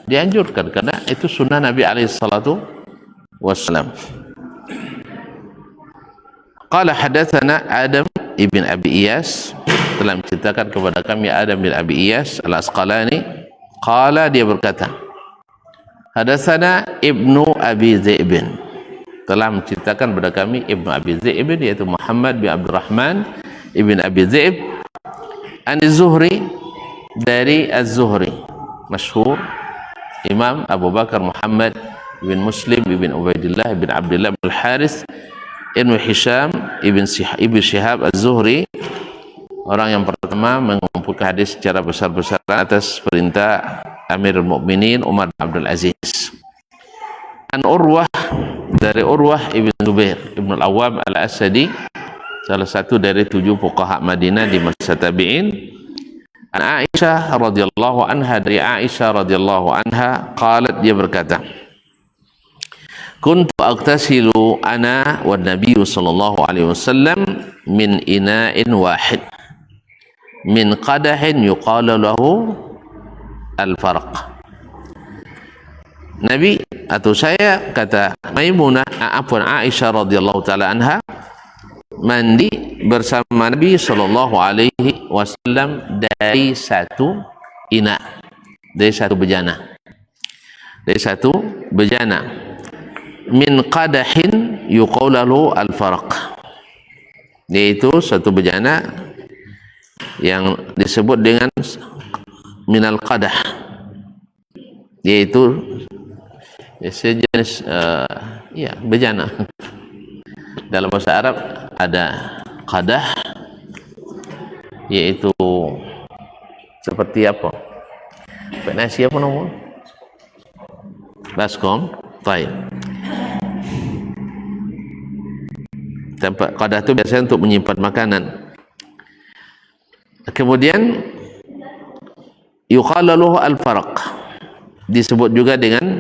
[SPEAKER 1] dianjurkan karena itu sunnah Nabi alaihi salatu wassalam. Qala hadatsana Adam ibn Abi Iyas, telah menceritakan kepada kami Adam bin Abi Iyas al-Asqalani. Qala, dia berkata, hadatsana Ibnu Abi Zaibin, telah menceritakan kepada kami Ibnu Abi Zaibin, yaitu Muhammad bin Abdurrahman ibn Abi Zaib, an Zuhri, dari Az-Zuhri, masyhur Imam Abu Bakar Muhammad bin Muslim bin Ubaidillah bin Abdullah bin Al-Haris ibn Hisham ibn Shihab Az-Zuhri, orang yang pertama mengumpulkan hadis secara besar-besaran atas perintah Amirul Mukminin Umar bin Abdul Aziz. An Urwah, dari Urwah ibn Zubair ibn Al-Awwam Al-Asadi, salah satu dari 7 fuqaha Madinah di masa tabi'in. An Aisyah radhiyallahu anha, dari Aisyah radhiyallahu anha, qalat, dia berkata, kuntu aghtasilu ana wa nabiyyu sallallahu alaihi wasallam min ina'in wahid min qadahin yuqalu lahu al-farq. Nabi atau saya, kata Maimunah, Aisyah radhiyallahu taala anha, mandi bersama Nabi sallallahu alaihi wasallam dari satu ina, dari satu bejana, min qadahin yuqalu al-farq, yaitu satu bejana yang disebut dengan minal qadah, yaitu sejenis bejana. Dalam bahasa Arab ada qadah, yaitu seperti apa? Nasi apa namanya? Baskom. Baik. Tempat qadah itu biasanya untuk menyimpan makanan. Kemudian yuqalu lahu al-farq, disebut juga dengan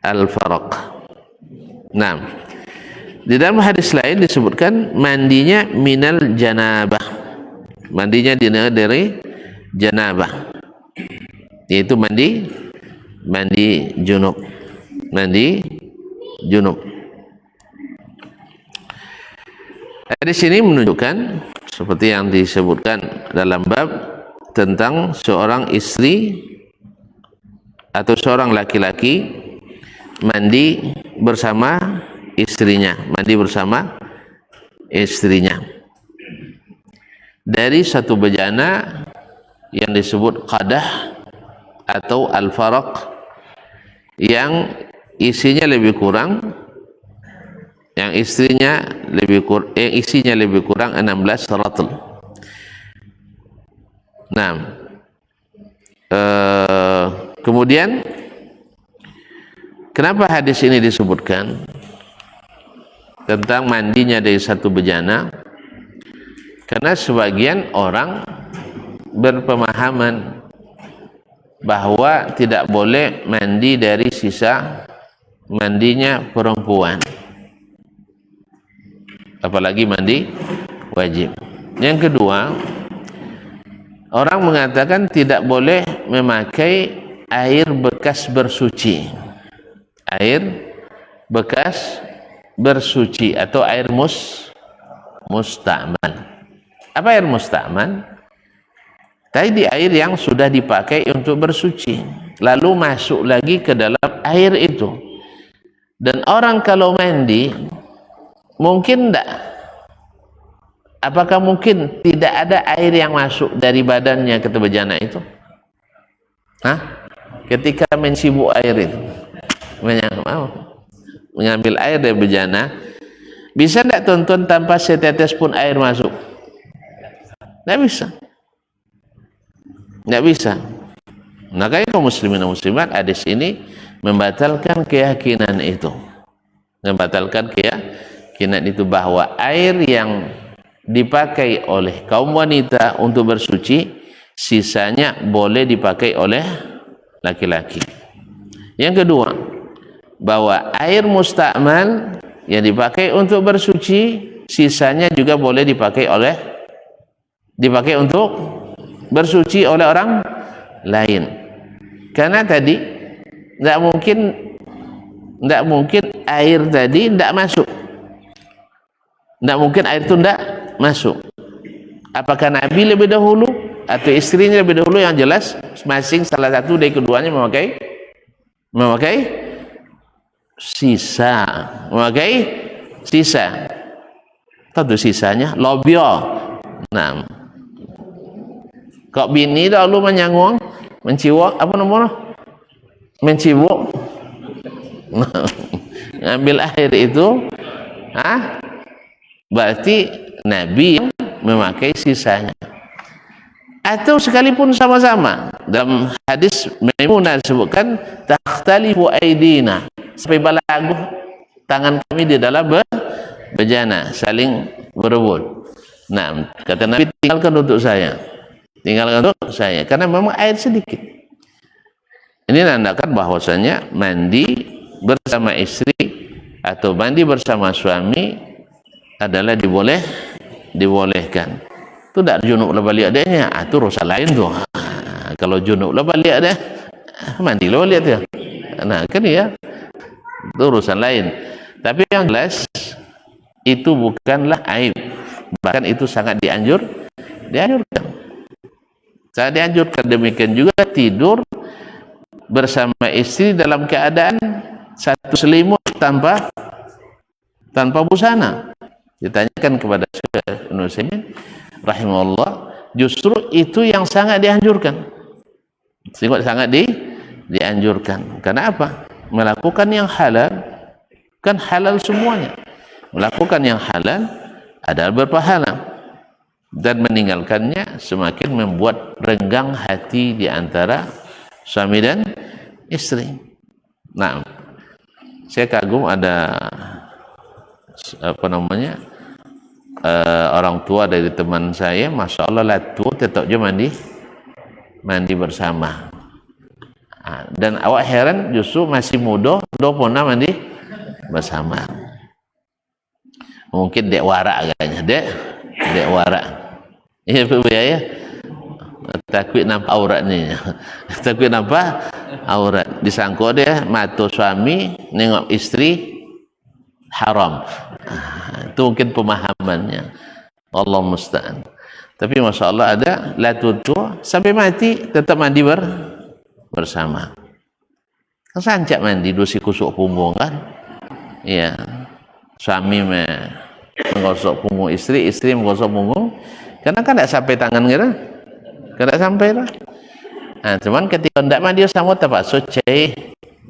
[SPEAKER 1] al-farq, Nah, di dalam hadis lain disebutkan mandinya minal janabah, mandinya dari janabah, yaitu mandi junub. Hadis ini menunjukkan seperti yang disebutkan dalam bab tentang seorang istri atau seorang laki-laki mandi bersama istrinya, dari satu bejana yang disebut qadah atau al-faraq, yang isinya lebih kurang, yang isinya lebih kurang 16 ratl. Nah, kemudian kenapa hadis ini disebutkan tentang mandinya dari satu bejana? Karena sebagian orang berpemahaman bahwa tidak boleh mandi dari sisa mandinya perempuan, apalagi mandi wajib. Yang kedua, orang mengatakan tidak boleh memakai air bekas bersuci, air bekas bersuci atau air musta'mal. Apa air musta'mal? Tadi air yang sudah dipakai untuk bersuci, lalu masuk lagi ke dalam air itu. Dan orang kalau mandi, mungkin tidak, apakah mungkin tidak ada air yang masuk dari badannya ke bejana itu? Hah? Ketika mencibuk air itu, mengambil air dari bejana, bisa tidak tuan-tuan tanpa setetes pun air masuk? Tidak bisa. Tidak bisa. Makanya kaum muslimin dan muslimat ada sini membatalkan keyakinan itu, membatalkan keyakinan itu bahwa air yang dipakai oleh kaum wanita untuk bersuci sisanya boleh dipakai oleh laki-laki. Yang kedua, bahwa air musta'mal yang dipakai untuk bersuci sisanya juga boleh dipakai untuk bersuci oleh orang lain. Karena tadi tidak mungkin air tadi tidak masuk, tidak mungkin air itu tidak masuk. Apakah Nabi lebih dahulu atau istrinya lebih dahulu? Yang jelas masing salah satu dari keduanya memakai sisa, tentu sisanya lobyo. Nah, kok bini dahulu menyanggung, menciwok, apa namanya? Mencibuk, ngambil air itu, berarti Nabi yang memakai sisanya. Atau sekalipun sama-sama, dalam hadis Maimunah disebutkan, takhtalifu aidina, sampai balagu tangan kami di dalam bejana, saling berebut. Nah, kata Nabi, tinggalkan untuk saya, karena memang air sedikit. Ini menandakan bahwasanya mandi bersama istri atau mandi bersama suami adalah dibolehkan. Itu tidak junub lah balik adanya, itu urusan lain tuh. Kalau junub lah balik ada, mandi lah balik dia. Nah, kan ya, itu urusan lain. Tapi yang jelas itu bukanlah aib, bahkan itu sangat dianjurkan. Sangat dianjurkan. Demikian juga tidur bersama istri dalam keadaan satu selimut tanpa busana. Ditanyakan kepada Syekh Ibnu Utsaimin rahimahullah, justru itu yang sangat dianjurkan. Dianjurkan. Karena apa? Melakukan yang halal kan halal semuanya. Melakukan yang halal adalah berpahala, dan meninggalkannya semakin membuat renggang hati di antara suami dan istri. Nah, saya kagum ada orang tua dari teman saya, masya Allah latu tetap je mandi bersama. Dan awak heran justru masih muda do pernah mandi bersama. Mungkin dek warak agaknya, dek warak. Iya ya. Takut nampak aurat ni. Takut nampak aurat. Disangka dia mata suami nengok istri haram. Itu mungkin pemahamannya. Allah musta'an. Tapi masya Allah ada latutu sampai mati tetap mandi bersama. Kan sancak mandi dosi kusuk punggung kan? Iya. Suami menggosok punggung istri, istri menggosok punggung. Karena kan tidak sampai tangan kita. Tidak sampai lah. Nah, cuman ketika tidak mandi sama tapak suci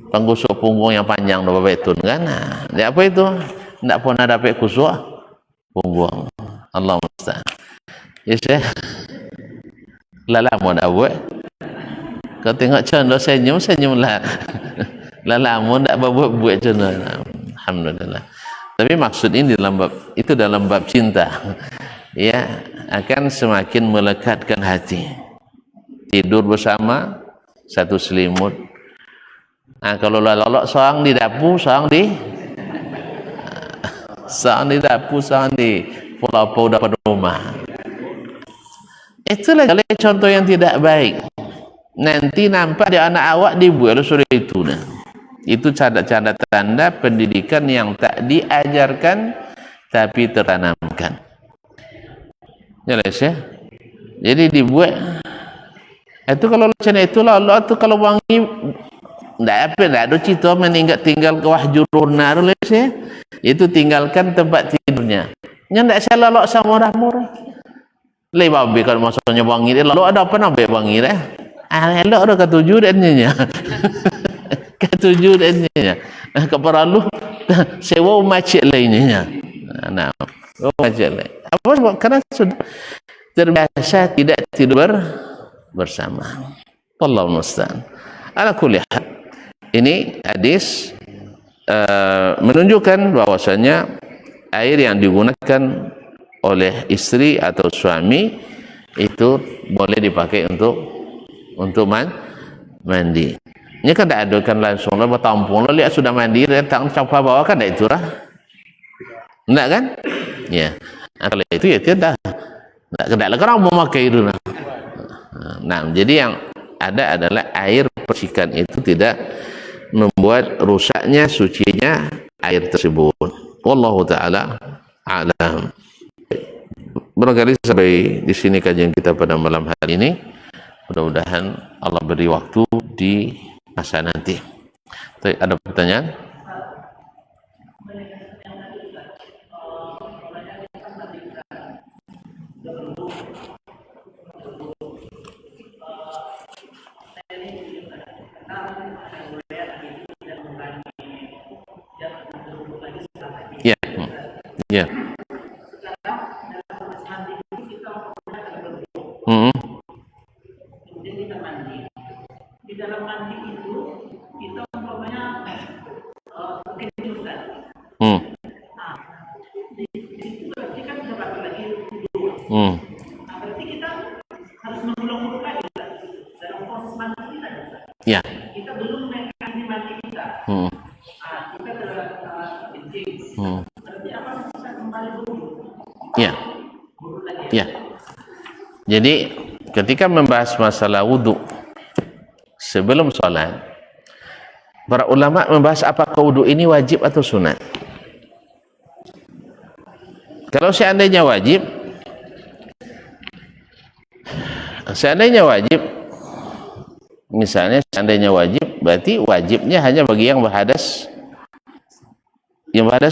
[SPEAKER 1] penggosok punggung yang panjang do babetun kan. Nah, dia apa itu? Tidak pernah dapat kusuk punggung. Allah musta'an. Yes ya. Lala mau dah buat. Kau tengok contoh senyum lah. Lala mau tak buat contoh. Alhamdulillah. Tapi maksud ini dalam bab cinta. ya akan semakin melekatkan hati. Tidur bersama satu selimut. Nah, kalau lolok seorang di dapur, seorang di pulau-pulau depan rumah. Itulah contoh yang tidak baik. Nanti nampak di anak awak dibuat sore itu. Nah, itu tanda pendidikan yang tak diajarkan tapi tertanamkan. Jelas ya? Jadi dibuat itu kalau macam itu Allah tu kalau wangi ndak ada cerita tinggal ke wahjuruna dulu ya. Itu tinggalkan tempat tidurnya. Nya ndak salah lok sama orang murah. Lebih baik kalau maksudnya wangi dia lalu ada apa nak wangi dah. Elok dah ketujuh dan nya. Ketujuh dan nya. Keperalu sewa macet lainnya. Nah, macet lain. Apa sebab? Karena sudah terbiasa tidak tidur bersama. Wallahu musta'an. Ala kulli hal. Ini hadis menunjukkan bahwasanya air yang digunakan oleh istri atau suami itu boleh dipakai untuk mandi. Ini kan tidak adukan langsung lah bertampung lah lihat sudah mandi datang campa bawah kan tidak itu lah. Enggak kan? Ya. Nah, kalau itu ya tidak. Tidak orang mau pakai itu lah. Nah, jadi yang ada adalah air percikan itu tidak membuat rusaknya sucinya air tersebut. Wallahu taala a'lam. Barangkali sampai di sini kajian kita pada malam hari ini. Mudah-mudahan Allah beri waktu di masa nanti. Ada pertanyaan? Ya, ya.
[SPEAKER 4] Di dalam mandi itu kita umpamanya kejutan. Nah, di situ berarti kan sudah balik lagi dulu. Nah, berarti kita harus mengulang lagi dalam proses mandi kita.
[SPEAKER 1] Ya.
[SPEAKER 4] Kita belum mengganti mandi kita. Kita kencing. Berarti apa kita kembali dulu?
[SPEAKER 1] Ya. Ya. Jadi ketika membahas masalah wudhu sebelum sholat, para ulama membahas apakah wudhu ini wajib atau sunat. Kalau seandainya wajib, misalnya seandainya wajib, berarti wajibnya hanya bagi yang berhadas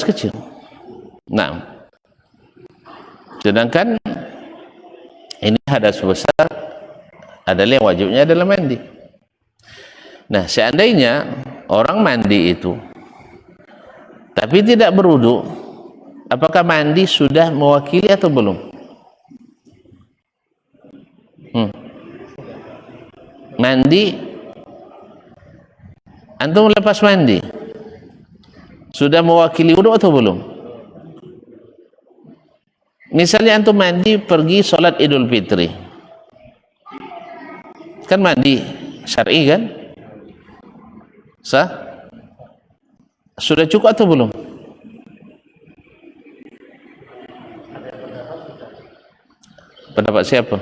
[SPEAKER 1] kecil. Nah, sedangkan ini hadas besar adalah yang wajibnya adalah mandi. Nah, seandainya orang mandi itu tapi tidak berwudu, apakah mandi sudah mewakili atau belum? Mandi, antum lepas mandi sudah mewakili wudu atau belum? Misalnya antum mandi pergi sholat Idul Fitri, kan mandi syar'i kan? Sah? Sudah cukup atau belum? Pendapat siapa?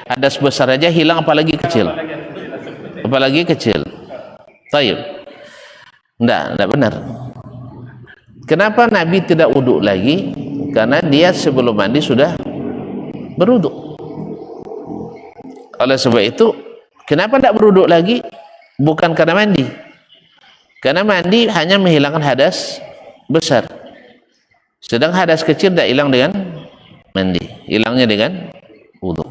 [SPEAKER 1] Hadas besar aja hilang, apalagi kecil. Tayyib. Enggak benar. Kenapa Nabi tidak wudhu lagi? Karena dia sebelum mandi sudah berwudhu. Oleh sebab itu, kenapa tidak berwudhu lagi? Bukan karena mandi. Karena mandi hanya menghilangkan hadas besar. Sedang hadas kecil tidak hilang dengan mandi, hilangnya dengan wudhu.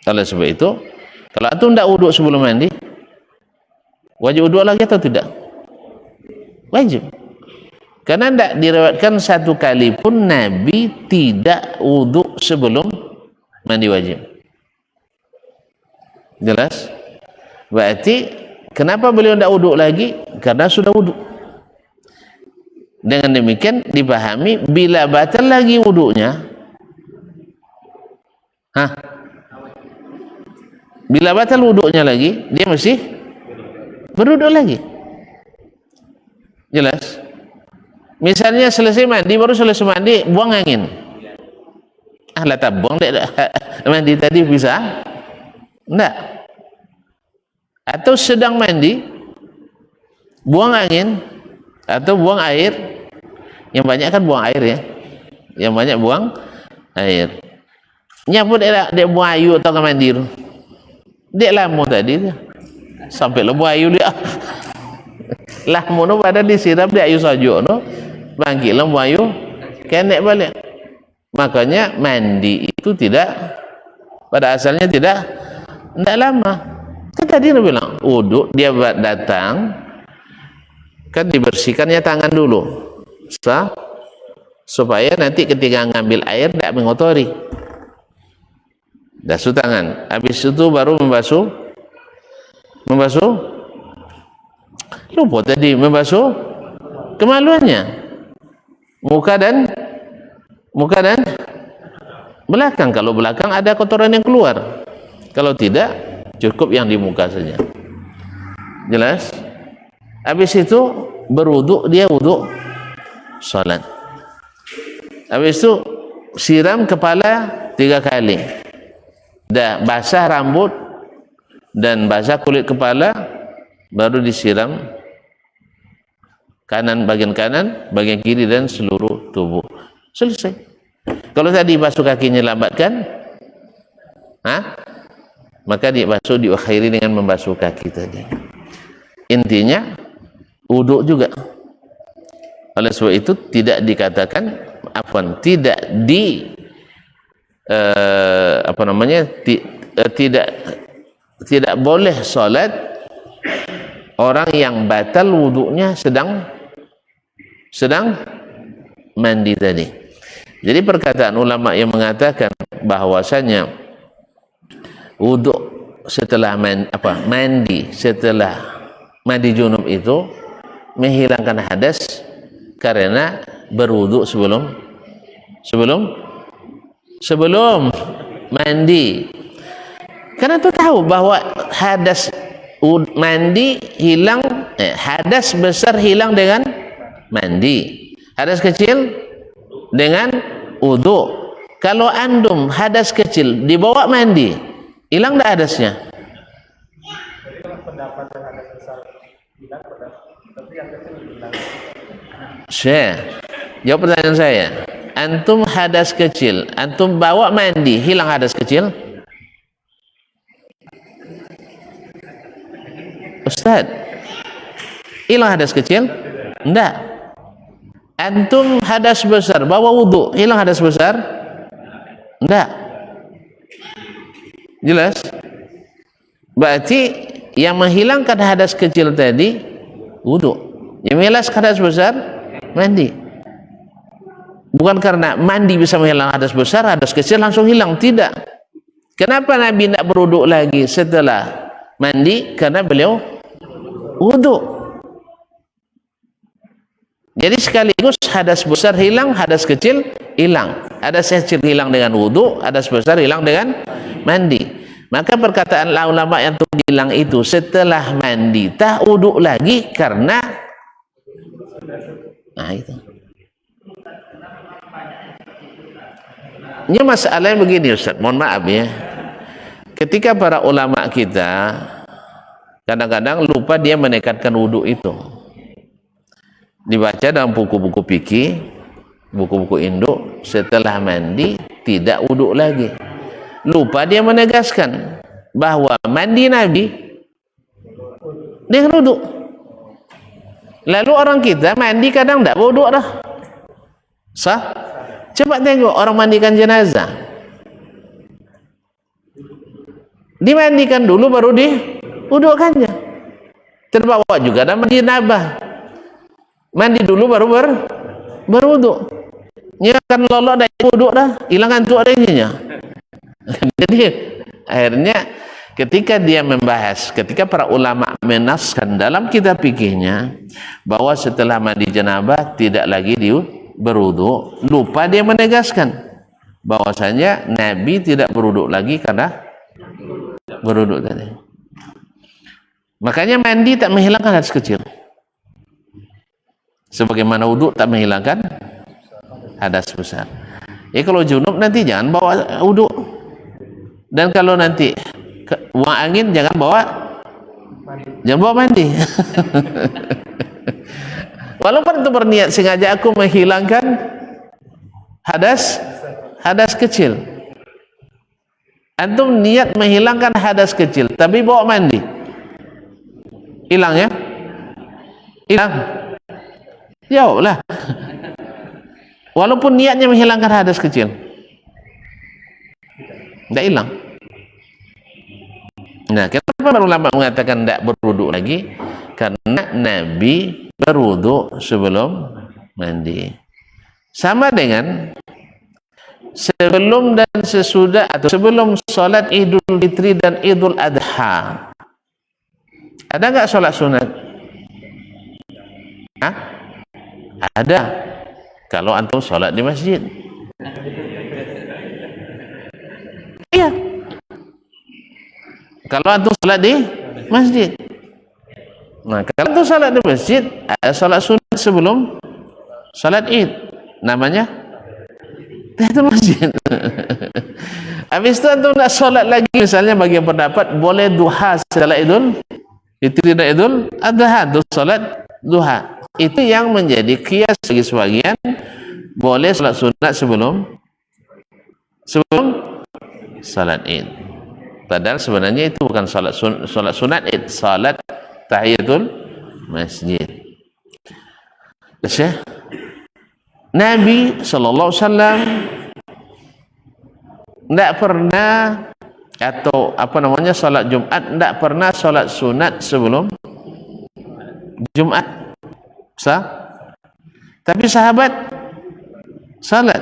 [SPEAKER 1] Oleh sebab itu, kalau antum tidak wudhu sebelum mandi, wajib wudhu lagi atau tidak? Wajib. Karena tidak diriwayatkan satu kali pun Nabi tidak wudhu sebelum mandi wajib. Jelas? Berarti Kenapa beliau tidak wuduk lagi? Karena sudah wuduk. Dengan demikian dipahami bila batal lagi wuduknya, bila batal wuduknya lagi, dia mesti berwuduk lagi. Jelas? Misalnya selesai mandi, baru selesai mandi buang angin. Lah tak buang dek mandi tadi bisa? Enggak. Atau sedang mandi, buang angin atau buang air. Yang banyak kan buang air ya. Yang banyak buang air. Nyaput dia buang ayu atau ke mandi tu. Dia lama tadi tu. Sampai lo buang ayu dia. Lama tu pada disiram dia ayu sajuk tu. Bangkit lo buang ayu. Kenek balik. Makanya mandi itu tidak, pada asalnya tidak lama. Kan tadi dia bilang wuduk, dia datang kan dibersihkannya tangan dulu supaya nanti ketika ngambil air tidak mengotori. Basuh tangan, habis itu baru membasuh lupa tadi, membasuh kemaluannya, muka dan belakang. Kalau belakang ada kotoran yang keluar, kalau tidak cukup yang di muka saja. Jelas? Habis itu berwuduk, dia wuduk salat. Habis itu siram kepala 3 kali. Dah basah rambut dan basah kulit kepala, baru disiram bagian kanan, bagian kiri dan seluruh tubuh. Selesai. Kalau tadi basuh kakinya lambatkan, maka dibasuh, diakhiri dengan membasuh kaki tadi. Intinya wuduk juga. Oleh sebab itu tidak dikatakan tidak tidak boleh solat orang yang batal wuduknya sedang mandi tadi. Jadi perkataan ulama yang mengatakan bahwasanya wuduk setelah mandi setelah mandi junub itu menghilangkan hadas karena berwuduk sebelum mandi. Karena tu tahu bahwa hadas mandi hilang, hadas besar hilang dengan mandi, hadas kecil dengan wuduk. Kalau andum hadas kecil dibawa mandi, hilang tak hadasnya? Jawab pertanyaan saya. Antum hadas kecil, antum bawa mandi, hilang hadas kecil? Ustaz, hilang hadas kecil? Enggak. Antum hadas besar, bawa wudhu, hilang hadas besar? Enggak. Jelas? Berarti yang menghilangkan hadas kecil tadi wudhu, yang menghilangkan hadas besar mandi. Bukan karena mandi bisa menghilangkan hadas besar, hadas kecil langsung hilang, tidak. Kenapa Nabi tidak berwudhu lagi setelah mandi? Karena beliau wudhu. Jadi sekaligus hadas besar hilang, hadas kecil hilang. Hadas kecil hilang dengan wudhu, hadas besar hilang dengan mandi. Maka perkataan ulama yang bilang itu setelah mandi tak wudhu lagi karena itu. Ini masalahnya begini Ustaz, mohon maaf ya. Ketika para ulama kita kadang-kadang lupa dia menekatkan wudhu itu. Dibaca dalam buku-buku fikih, buku-buku induk, setelah mandi tidak wudhu lagi. Lupa dia menegaskan bahwa mandi Nabi dengan wudhu. Lalu orang kita mandi kadang tidak wudhu dah. Sah? Coba tengok orang mandikan jenazah. Dimandikan dulu baru diwudukkannya. Terbawa juga ada mandi nabah. Mandi dulu baru berwuduk. Nya kan lolok dari wuduk dah, hilang antuk adanya. Jadi akhirnya ketika dia membahas, ketika para ulama menaskan dalam kitab fikihnya bahwa setelah mandi janabah tidak lagi berwudu, lupa dia menegaskan bahwasanya Nabi tidak berwudu lagi karena berwudu tadi. Makanya mandi tak menghilangkan hadas kecil, sebagaimana wudu tak menghilangkan hadas besar. Ya kalau junub nanti jangan bawa wudu, dan kalau nanti buang angin jangan bawa mandi. Walaupun itu berniat sengaja aku menghilangkan hadas kecil. Antum niat menghilangkan hadas kecil tapi bawa mandi, hilang ya? Hilang. Jawablah. Walaupun niatnya menghilangkan hadas kecil, tidak hilang. Nah, kenapa para ulama mengatakan tidak berwudu lagi? Karena Nabi berwudu sebelum mandi. Sama dengan sebelum dan sesudah atau sebelum sholat Idul Fitri dan Idul Adha. Ada nggak sholat sunat? Hah? Ada. Kalau antum sholat di masjid. Iya. Kalau antum sholat di masjid. Nah, kalau antum sholat di masjid, ada sholat sunat sebelum sholat Id. Namanya tahiyatul masjid. Habis itu antum nak sholat lagi, misalnya bagi yang pendapat boleh duha setelah Idul Fitri dan Idul Adha, itu sholat duha. Itu yang menjadi qiyas bagi sebagian, boleh sholat sunat sebelum sholat Id. Padahal sebenarnya itu bukan sholat sunat Id, sholat tahiyatul masjid. Syekh Nabi sallallahu alaihi wasallam tidak pernah, atau apa namanya, sholat Jumat tidak pernah sholat sunat sebelum Jumat. Tapi sahabat sholat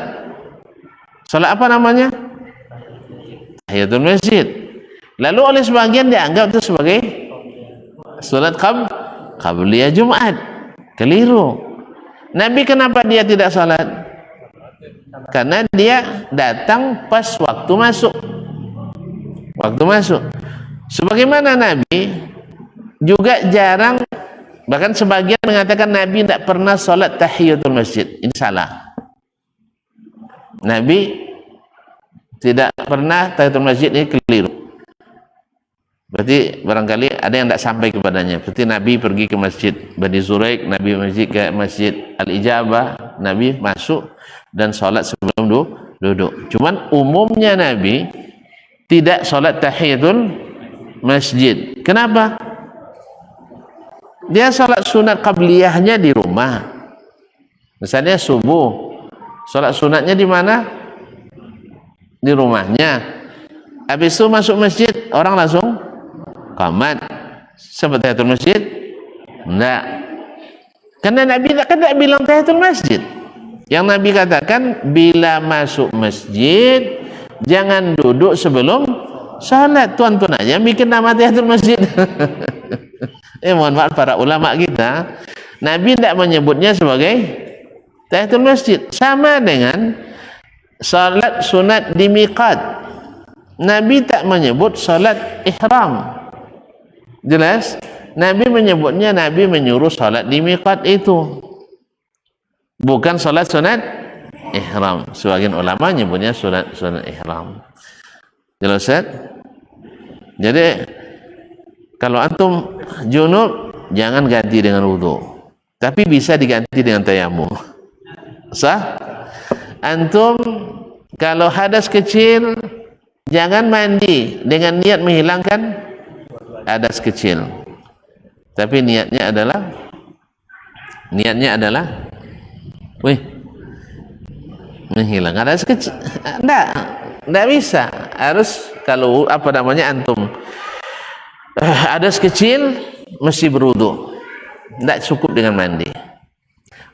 [SPEAKER 1] apa namanya? Tahiyatul masjid. Lalu oleh sebagian dianggap itu sebagai sholat qabliyah Jumat. Keliru. Nabi kenapa dia tidak sholat? Karena dia datang pas waktu masuk. Sebagaimana Nabi juga jarang, bahkan sebagian mengatakan Nabi tidak pernah sholat tahiyatul masjid. Ini salah. Nabi tidak pernah tahiyatul masjid, ini keliru. Berarti barangkali ada yang tidak sampai kepadanya. Berarti Nabi pergi ke masjid Bani Zuraik, Nabi ke masjid Al-Ijabah, Nabi masuk dan sholat sebelum duduk. Cuman umumnya Nabi tidak sholat tahiyatul masjid. Kenapa? Dia sholat sunat qabliyahnya di rumah. Misalnya subuh, sholat sunatnya di mana? Di rumahnya. Habis itu masuk masjid, orang langsung qamat. Seperti tahiyatul masjid? Enggak. Karena Nabi kan tidak bilang tahiyatul masjid. Yang Nabi katakan, bila masuk masjid jangan duduk sebelum salat. Tuan-tuan aja bikin nama tahiyatul masjid. Mohon maaf para ulama kita, Nabi tidak menyebutnya sebagai tahiyatul masjid. Sama dengan salat sunat di miqat, Nabi tak menyebut salat ihram. Jelas? Nabi menyebutnya, Nabi menyuruh salat di miqat itu, bukan salat sunat ihram. Sebagian ulama menyebutnya sunat ihram. Jelas? Jadi kalau antum junub jangan ganti dengan wudu, tapi bisa diganti dengan tayamum. Sah? Antum kalau hadas kecil jangan mandi dengan niat menghilangkan hadas kecil, tapi niatnya adalah menghilangkan hadas kecil. Enggak bisa. Harus, kalau apa namanya, antum hadas kecil mesti berwudu, tidak cukup dengan mandi.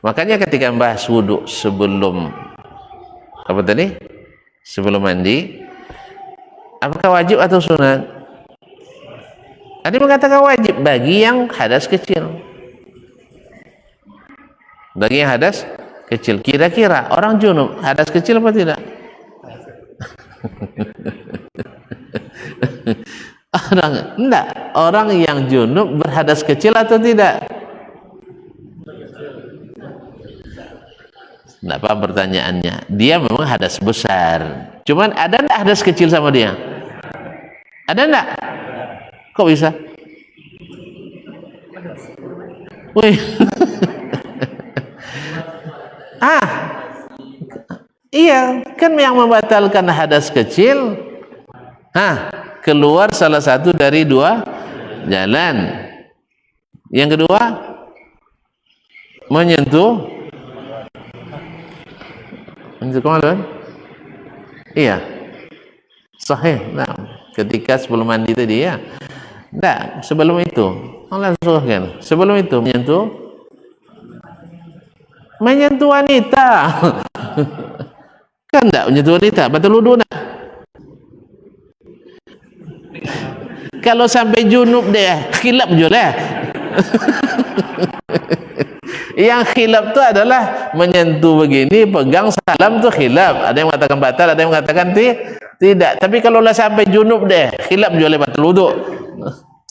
[SPEAKER 1] Makanya ketika membahas wudu sebelum apa tadi? Sebelum mandi, apakah wajib atau sunat? Ada yang mengatakan wajib bagi yang hadas kecil. Bagi yang hadas kecil. Kira-kira orang junub hadas kecil apa tidak? Orang yang junub berhadas kecil atau tidak? Tidak apa pertanyaannya. Dia memang hadas besar. Cuman ada enggak hadas kecil sama dia? Ada enggak? Kok bisa? Wih. Iya, kan yang membatalkan hadas kecil, keluar salah satu dari dua jalan. Yang kedua, menyentuh kemana? Iya, sahih. Nah, ketika sebelum mandi tadi ya. Enggak, sebelum itu. Allah suruhkan. Sebelum itu menyentuh wanita. Kan enggak menyentuh wanita, batal wudu enggak? Kalau sampai junub deh, khilaf je lah. Yang khilaf tu adalah menyentuh begini, pegang salam tu khilaf. Ada yang mengatakan batal, ada yang mengatakan tidak. Tapi kalau lah sampai junub deh, khilaf je oleh batal wudu.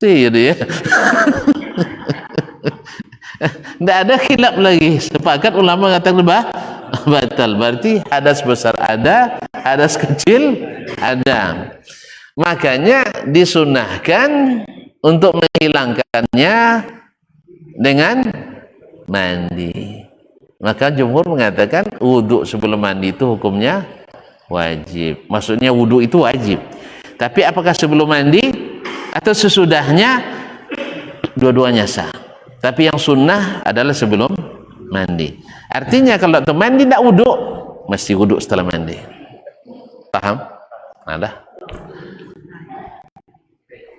[SPEAKER 1] Dia. Tidak ada khilaf lagi. Sepakat ulama mengatakan batal. Berarti hadas besar ada, hadas kecil ada. Makanya disunahkan untuk menghilangkannya dengan mandi. Maka jumhur mengatakan wudhu sebelum mandi itu hukumnya wajib. Maksudnya wudhu itu wajib. Tapi apakah sebelum mandi atau sesudahnya? Dua-duanya sah. Tapi yang sunnah adalah sebelum mandi. Artinya kalau tu mandi tidak wudhu, mesti wudhu setelah mandi. Paham? Ada?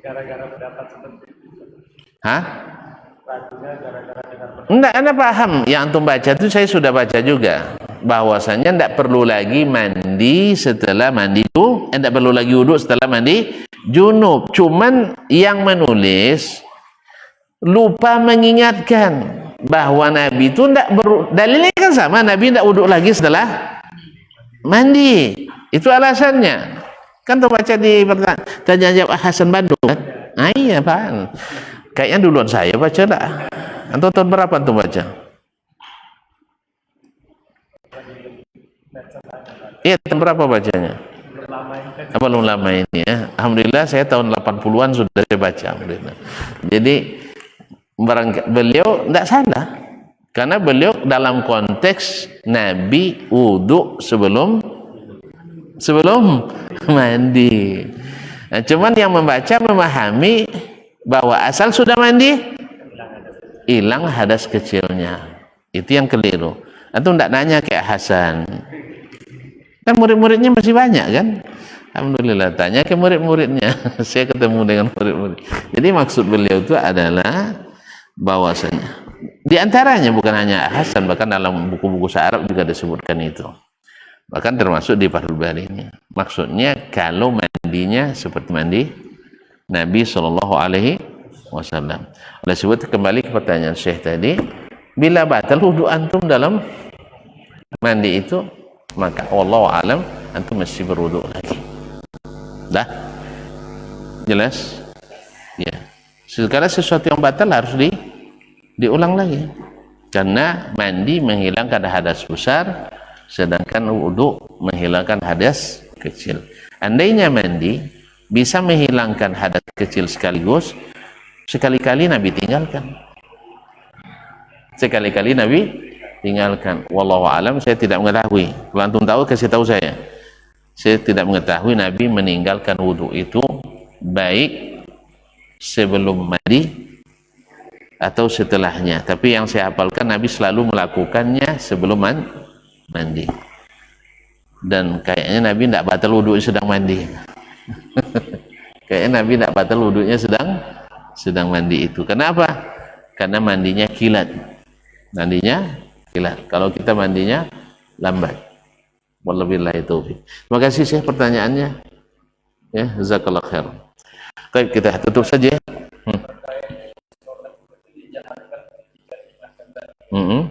[SPEAKER 1] Gara-gara pendapat seperti itu. Enggak, Anda paham. Yang antum baca itu saya sudah baca juga. Bahwasanya tidak perlu lagi mandi setelah mandi itu, tidak perlu lagi wudhu setelah mandi junub. Cuman yang menulis lupa mengingatkan bahwa Nabi itu tidak dalilnya kan sama, Nabi tidak wudhu lagi setelah mandi. Itu alasannya. Kan tuh baca di tanya jawab Hasan Bandung kan? Iya Pak. Kayaknya duluan saya baca dah. Antum tahun berapa tuh baca? Iya, tahun berapa bacanya? Belum lama ini ya. Alhamdulillah saya tahun 80-an sudah saya baca. Alhamdulillah. Jadi beliau tidak salah. Karena beliau dalam konteks Nabi wudhu sebelum mandi. Nah, cuman yang membaca memahami bahwa asal sudah mandi hilang hadas kecilnya. Itu yang keliru. Atau tidak nanya kayak Hasan. Kan murid-muridnya masih banyak kan? Alhamdulillah, tanya ke murid-muridnya. Saya ketemu dengan murid-murid. Jadi maksud beliau itu adalah bahwasanya di antaranya bukan hanya Hasan, bahkan dalam buku-buku Arab juga disebutkan itu. Bahkan termasuk di Fathul Bari ini. Maksudnya kalau mandinya seperti mandi Nabi SAW. Oleh sebab itu kembali ke pertanyaan Syekh tadi, bila batal wudu antum dalam mandi itu, maka wallahu alam antum mesti berwudu lagi. Dah? Jelas? Ya. Segala sesuatu yang batal harus diulang lagi. Karena mandi menghilangkan hadas besar, sedangkan wudu menghilangkan hadas kecil. Andainya mandi bisa menghilangkan hadas kecil sekaligus, sekali-kali Nabi tinggalkan. Sekali-kali Nabi tinggalkan. Wallahu alam, saya tidak mengetahui. Kalau antum tahu kasih tahu saya. Saya tidak mengetahui Nabi meninggalkan wudu itu baik sebelum mandi atau setelahnya. Tapi yang saya hafalkan Nabi selalu melakukannya sebelum mandi. Dan kayaknya Nabi tidak batal wudunya sedang mandi. Kayaknya Nabi tidak batal wudunya sedang mandi itu. Kenapa? Karena mandinya kilat. Mandinya kilat. Kalau kita mandinya lambat. Wallabillahi taufiq. Terima kasih Syekh pertanyaannya. Ya, jazakallahu khair. Baik, kita tutup saja. Hmm.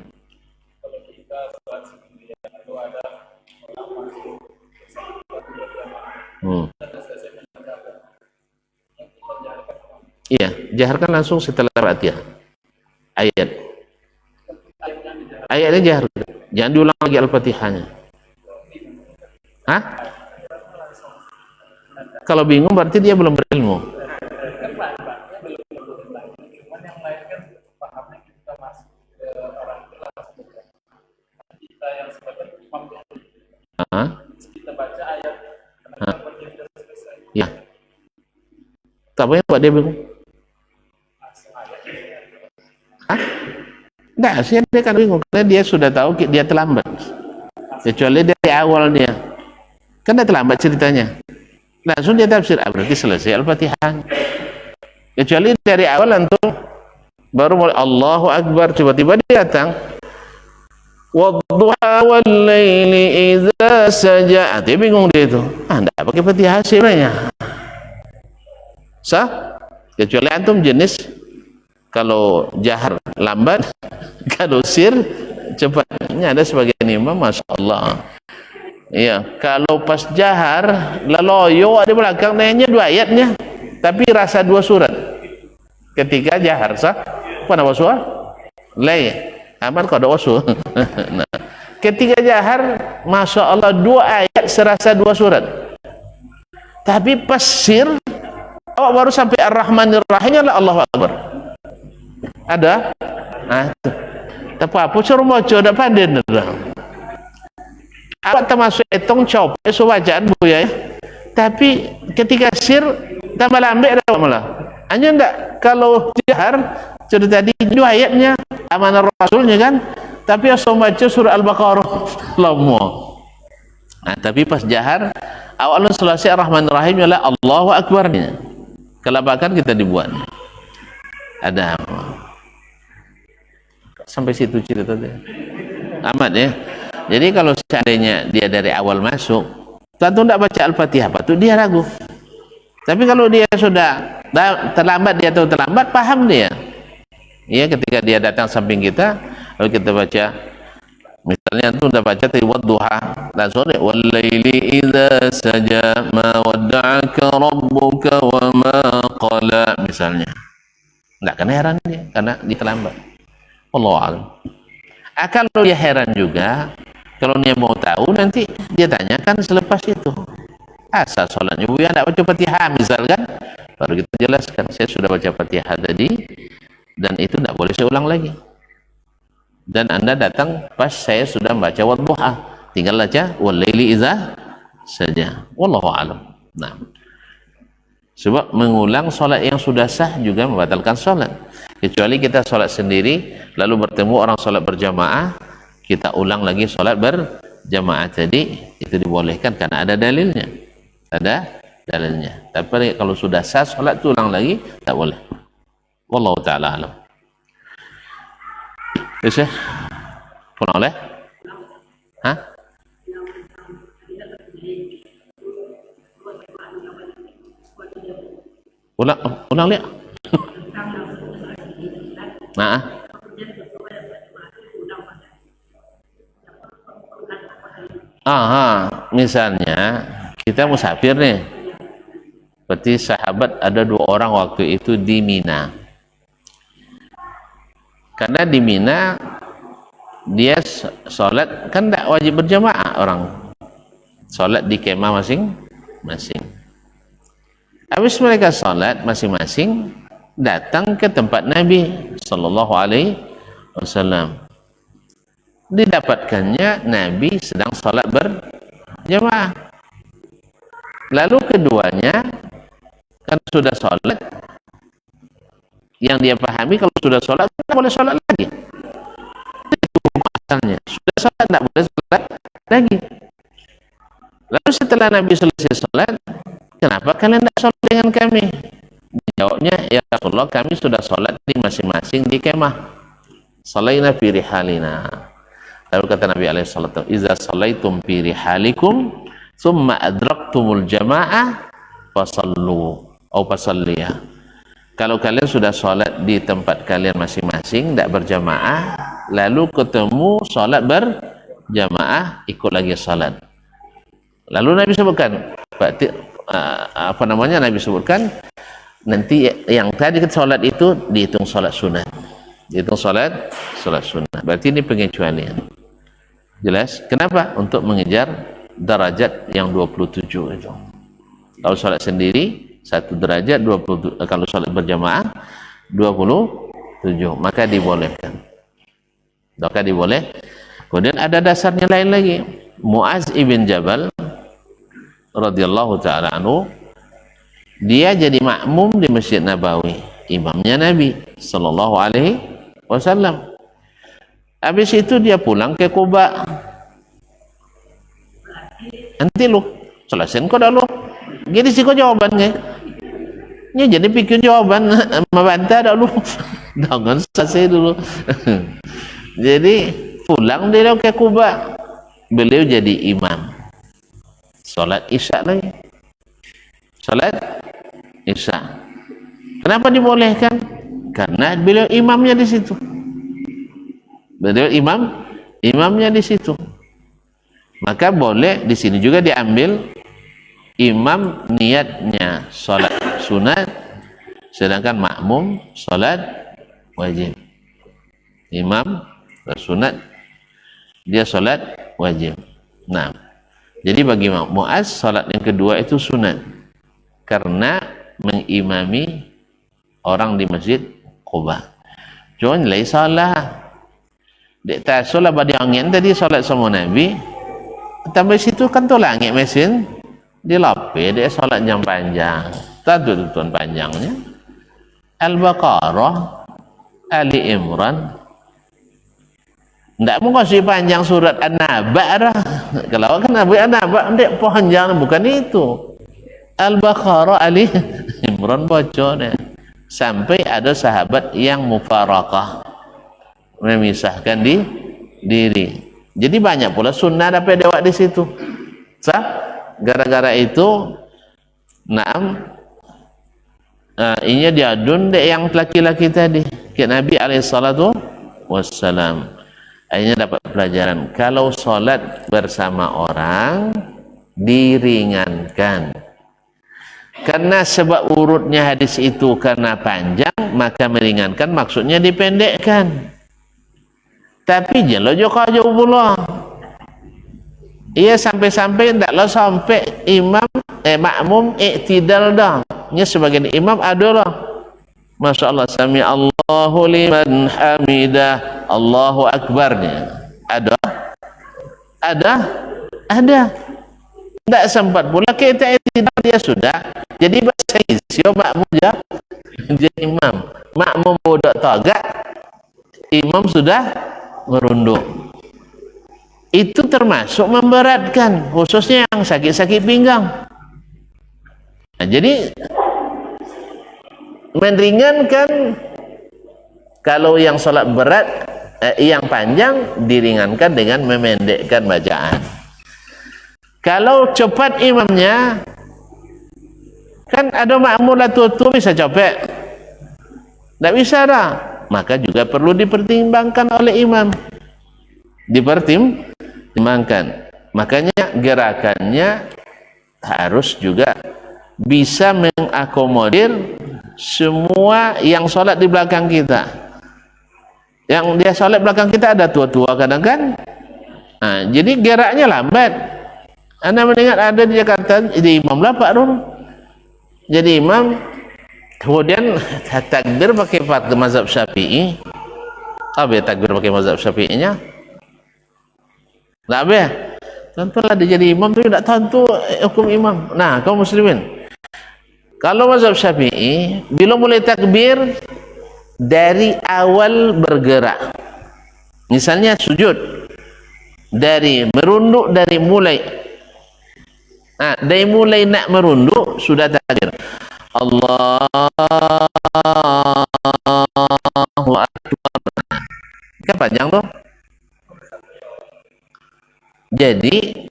[SPEAKER 1] Hmm. Iya, jaharkan langsung setelah Fatihah. Ayatnya jahar, jangan diulang lagi Al-Fatihahnya. Hah? Kalau bingung berarti dia belum berilmu. Hah? Hah? Ya. Tapi yang buat dia bingung? Hah? Enggak, sih dia kan bingung karena dia sudah tahu dia terlambat. Kecuali dari awal dia. Kan dia terlambat ceritanya. Langsung dia tafsir, berarti selesai Al-Fatihah. Kecuali dari awal langsung baru mulai Allahu Akbar, tiba-tiba dia datang wadduha wal laili idza saja. Dia bingung dia itu. Enggak pakai Fatihah sebenarnya. Sah? Kecuali antum jenis kalau jahar lambat, kalau sir cepatnya. Ada sebagian imam, masya Allah. Iya, kalau pas jahar laloyo di belakang nanya 2 ayatnya, tapi rasa 2 surat. Ketika jahar sah, apa nama suara? Lay, aman kau ada wasu. Nah, ketika jahar, masya Allah 2 ayat serasa 2 surat. Tapi pas sir, baru sampai Ar-Rahmanir Rahimnya lah Allahu Akbar. Ada? Nah, tapi apa suruh moco dak pandai dah. Awak termasuk etong copet so bacaan bu ya. Tapi ketika sir tambah lambat dah malah. Hanya ndak kalau jahar sudah tadi 2 ayatnya amanah Rasulnya kan. Tapi asal baca surah Al-Baqarah lama. Nah, tapi pas jahar awak selesai Ar-Rahmanir Rahim ialah Allahu Akbarnya. Kelabakan kita dibuat. Ada sampai situ cerita dia. Amat ya. Jadi kalau seandainya dia dari awal masuk, tentu tidak baca Al-Fatihah, patut dia ragu. Tapi kalau dia sudah terlambat, dia tahu terlambat, paham dia. Ya, ketika dia datang samping kita, lalu kita baca, misalnya itu sudah baca tadi wadduha, langsung dia wal laili idza saja ma wadda'aka rabbuka wa ma qala misalnya. Enggak kena heran dia karena dia terlambat. Wallahu a'lam. Kalau dia heran juga, kalau dia mau tahu nanti dia tanyakan selepas itu. Asal sholatnya bu ya tidak baca Fatihah misalkan, baru kita jelaskan saya sudah baca Fatihah tadi dan itu tidak boleh saya ulang lagi. Dan anda datang pas saya sudah membaca wadduha, tinggal baca wal laili idza saja. Wallahu a'lam. Nah, sebab mengulang sholat yang sudah sah juga membatalkan sholat. Kecuali kita sholat sendiri lalu bertemu orang sholat berjamaah, kita ulang lagi sholat berjamaah tadi, itu dibolehkan karena ada dalilnya. Ada dalilnya. Tapi kalau sudah sah sholat itu ulang lagi tak boleh. Wallahu ta'ala alam. Bisa pulang oleh? Hah? Ulang lihat. Nah, misalnya kita musafir nih, seperti sahabat ada 2 orang waktu itu di Mina. Karena di Mina dia sholat kan tidak wajib berjamaah, orang sholat di kemah masing-masing. Habis mereka sholat masing-masing, datang ke tempat Nabi Sallallahu Alaihi Wasallam. Didapatkannya Nabi sedang sholat berjamaah. Lalu keduanya kan sudah sholat, yang dia pahami kalau sudah sholat tidak boleh sholat lagi. Itu asalnya sudah sholat tidak boleh sholat lagi. Lalu setelah Nabi selesai sholat, kenapa kalian tidak sholat dengan kami? Jawabnya, ya Rasulullah, kami sudah sholat di masing-masing di kemah. Shalaina fi rihalina. Lalu kata Nabi alaihi salatu, "Idza shalaitum fi rihalikum tsumma adraktumul jamaah fasallu atau fasalliya." Kalau kalian sudah sholat di tempat kalian masing-masing tidak berjamaah, lalu ketemu solat berjamaah, ikut lagi salat. Lalu Nabi sebutkan, Nabi sebutkan nanti yang tadi solat itu dihitung solat sunat, dihitung solat sunat. Berarti ini pengecualian. Jelas? Kenapa? Untuk mengejar derajat yang 27 itu. Kalau solat sendiri 1 derajat 20, kalau solat berjamaah 27, maka dibolehkan. Kemudian ada dasarnya lain lagi. Muaz ibn Jabal radhiyallahu taala anhu, dia jadi makmum di Masjid Nabawi, imamnya Nabi sallallahu alaihi wasallam. Habis itu dia pulang ke Kuba. Nanti lu selesai kau dah lu. Jadi sih kau jawabannya. Ini jadi pikir jawaban membantah dah lu. Jangan selesai dulu. Jadi pulang dia ke Kuba. Beliau jadi imam. Salat Isya lagi. Salat Isya. Kenapa dibolehkan? Karena beliau imamnya di situ. Beliau imamnya di situ. Maka boleh di sini juga diambil imam niatnya salat sunat, sedangkan makmum salat wajib. Imam sunat, dia salat wajib. Nah, jadi bagi Muaz salat yang kedua itu sunat karena mengimami orang di Masjid Quba. Jangan lain salah. Dek tak solat pada angin tadi solat sama Nabi. Tambah situ kan tu langit mesin dilapis dia solat jam panjang. Tak tuan panjangnya. Al-Baqarah, Ali Imran. Ndak mau kasih panjang surat An-Naba dah. Kalau kan Nabi An-Naba ndak panjang, bukan itu. Al-Baqarah, Ali Imran baca dia. Sampai ada sahabat yang mufaraqah, memisahkan diri. Jadi banyak pula sunnah dapat dewak di situ. Gara-gara itu, ini diadun dek yang laki-laki tadi ke Nabi alaihissalatu wassalam. Akhirnya dapat pelajaran kalau solat bersama orang diringankan. Karena sebab urutnya hadis itu karena panjang, maka meringankan maksudnya dipendekkan. Tapi jelo juga jauh pula. Ia sampai-sampai ndaklah sampai imam makmum iktidal dah. Nya sebagian imam adalah Masya Allah, sami Allahu liman hamidah, Allahu akbarnya. Ada. Tidak sempat pula kita iktidal, dia sudah jadi bahasa isyo makmum ya. Jadi imam makmum bodoh tagak, imam sudah merunduk. Itu termasuk memberatkan, khususnya yang sakit-sakit pinggang. Nah, jadi meringankan kalau yang sholat berat, yang panjang diringankan dengan memendekkan bacaan. Kalau cepat imamnya, kan ada makmum lah tua-tua bisa capek, tidak bisa dah. Maka juga perlu dipertimbangkan oleh imam, dipertimbangkan. Makanya gerakannya harus juga bisa mengakomodir semua yang sholat di belakang kita. Yang dia sholat belakang kita ada tua-tua kadang kan. Nah, jadi geraknya lambat. Anda mendengar ada di Jakarta jadi imam lah Pak Rum. Jadi imam, kemudian takbir pakai mazhab Syafi'i. Apa ya takbir pakai mazhab Syafi'inya? Tak apa ya? Tentulah dia jadi imam tapi tak tahu hukum imam. Nah, kaum muslimin, kalau mazhab Syafi'i bila mulai takbir dari awal bergerak. Misalnya sujud, dari merunduk dari mulai. Nah, dari mulai nak merunduk sudah takbir. Allahu Akbar. Kan panjang tuh. Jadi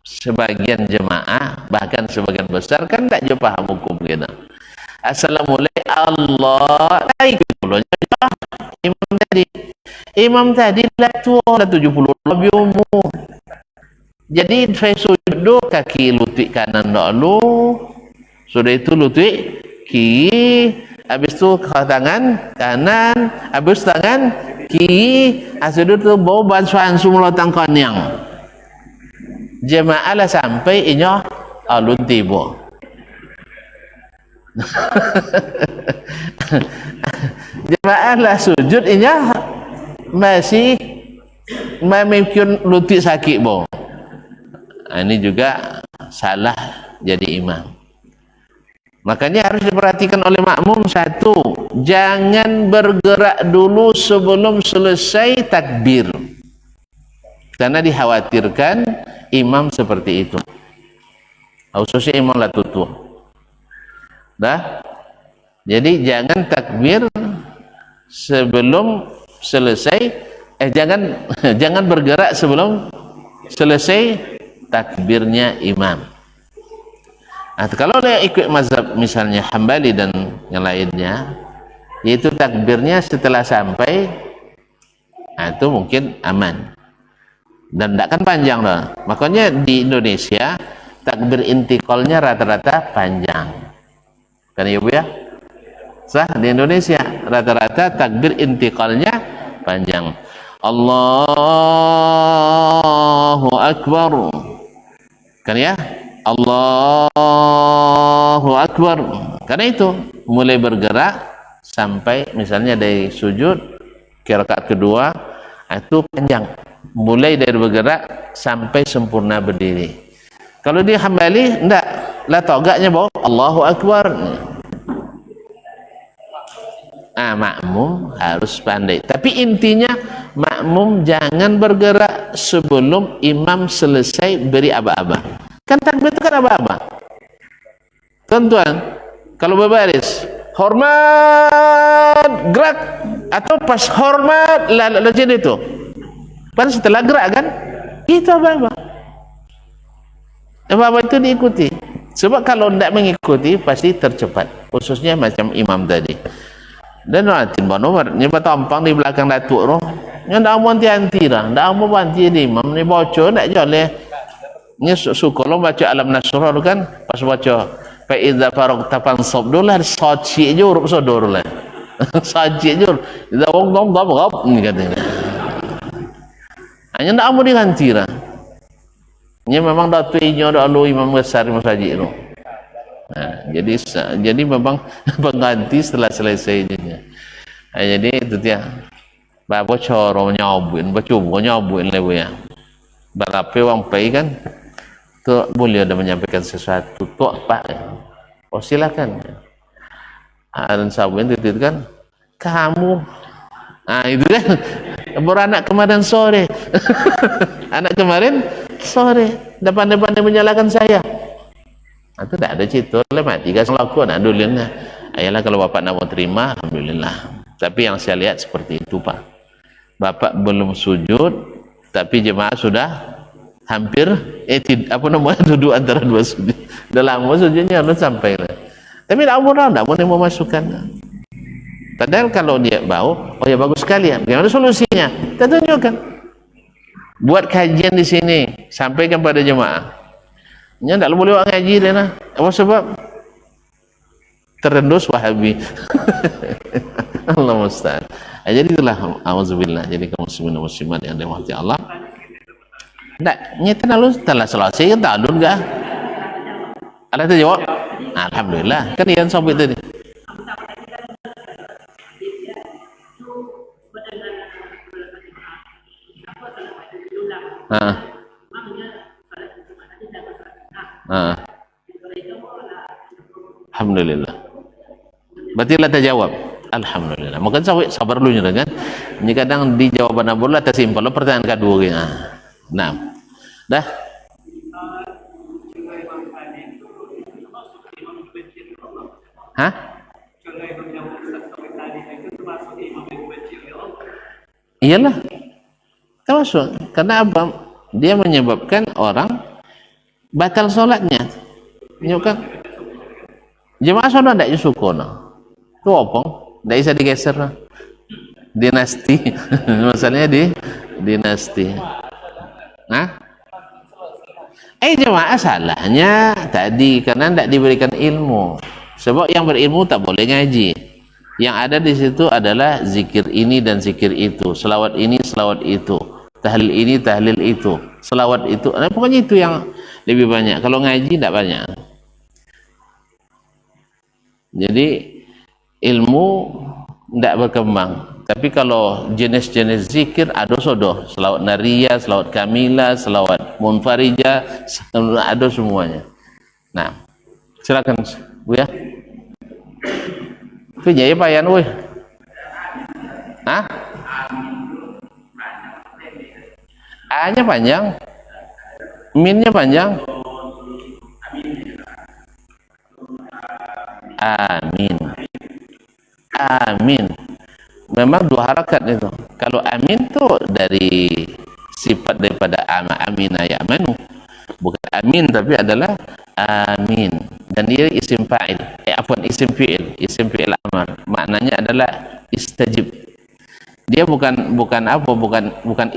[SPEAKER 1] sebagian jemaah, bahkan sebagian besar kan tak je paham hukum kita. Assalamualaikum Allah naik dulu imam tadi. Imam tadi dah tua, dah 70 lebih umur. Jadi saya sujud kaki lutut kanan dulu, sudah itu lutut kiri, habis itu tangan kanan, habis tangan kiri, sudut tu bawa bansuan semula tangkan yang jemaah lah sampai inya alun tiba. Jemaah lah sujud inya masih memikir lutut sakit bo. Ini juga salah jadi imam. Makanya harus diperhatikan oleh makmum. Satu, jangan bergerak dulu sebelum selesai takbir, karena dikhawatirkan imam seperti itu, khususnya imam la tutu. Dah, jadi jangan takbir sebelum selesai, jangan bergerak sebelum selesai takbirnya imam. Kalau dia ikut mazhab misalnya Hambali dan yang lainnya, yaitu takbirnya setelah sampai, itu mungkin aman dan tidak akan panjang lah. Makanya di Indonesia takbir intiqalnya rata-rata panjang, kan ya Bu ya? Sah, di Indonesia rata-rata takbir intiqalnya panjang. Allahu Akbar, kan ya? Allahu Akbar. Karena itu mulai bergerak sampai misalnya dari sujud ke rakaat kedua itu panjang, mulai dari bergerak sampai sempurna berdiri. Kalau dia Hambali enggak, lah togaknya bawa Allahu Akbar. Makmum harus pandai, tapi intinya makmum jangan bergerak sebelum imam selesai beri aba-aba. Kan takbir itu kan aba-aba. Tuan-tuan, kalau berbaris, hormat, gerak, atau pas hormat, macam itu. Pas setelah gerak kan, itu aba-aba. Aba-aba itu diikuti. Sebab kalau tidak mengikuti, pasti tercepat. Khususnya macam imam tadi. Dan nanti nomor ni bertampang di belakang datuk roh. Yang dah mau anti lah, dah mau banti di imam ni bocor tak joleh. Ni suka lo baca alam nasrah kan, pas baca fa idza faragta fansab dolar saci je huruf sodor lah. Saci je. Idza wong gap ni katanya. Hanya ndak mau diganti lah. Ni memang datuk inyo dak lo imam besar masjid tu. Jadi memang pengganti setelah selesai dia. Jadi itu dia. Bapa coro nyobuin, bacubo nyobuin lewe ya. Berapa orang pai kan? Tu boleh ada menyampaikan sesuatu. Tu pak. Oh silakan. Dan sahabat itu kan, kamu. Itu kan. Beranak kemarin sore. Anak kemarin sore. Depan-depan dia menyalahkan saya. Itu tak ada cerita lah, mati kan lakukan alhamdulillah. Ayalah kalau bapak nak mau terima, alhamdulillah. Tapi yang saya lihat seperti itu pak, bapak belum sujud tapi jemaah sudah hampir duduk antara dua sujud. Dah lama sujudnya belum sampai lah. Tapi tak mau memasukkan. Padahal kalau dia bau, oh ya bagus sekali ya. Bagaimana solusinya? Kita tunjukkan. Buat kajian di sini, sampaikan pada jemaah. Nya tak boleh buat ngaji dia lah. Apa sebab? Terendus Wahabi. Allah musta'an. Jadi itulah auzubillah. Jadi kaum muslimin dan muslimat yang dirahmati Allah. Tak, nyata lalu telah selesai kan tak alun kah? Ada terjawab? Alhamdulillah. Kan yang sampai tadi. Alhamdulillah. Berarti lah terjawab. Alhamdulillah. Mungkin sabar dulu kan. Ini kadang di jawaban abul lah tersimpel. Lo pertanyaan kedua gitu. Nah, dah. Hah? Iyalah. Termasuk. Karena apa? Dia menyebabkan orang batal solatnya. Menyebabkan jemaah solat tidak suka. Itu apa? Tidak bisa digeser. dinasti. Masalahnya di dinasti. Jemaah salahnya tadi karena tidak diberikan ilmu. Sebab yang berilmu tak boleh ngaji. Yang ada di situ adalah zikir ini dan zikir itu, selawat ini, selawat itu, tahlil ini, tahlil itu, selawat itu. Pokoknya itu yang lebih banyak. Kalau ngaji tidak banyak. Jadi ilmu tidak berkembang. Tapi kalau jenis-jenis zikir ada sodoh, selawat nariyah, selawat kamilah, selawat munfarijah, ada semuanya. Nah, silakan Bu ya. Itu jadi payan weh. A-nya panjang, min-nya panjang. Amin. Amin. Memang dua harakat itu. Kalau amin tuh dari sifat daripada amina ya amanu. Bukan amin tapi adalah amin. Dan dia isim fa'il. Isim fi'il. Isim fi'il amar. Maknanya adalah istajib. Dia bukan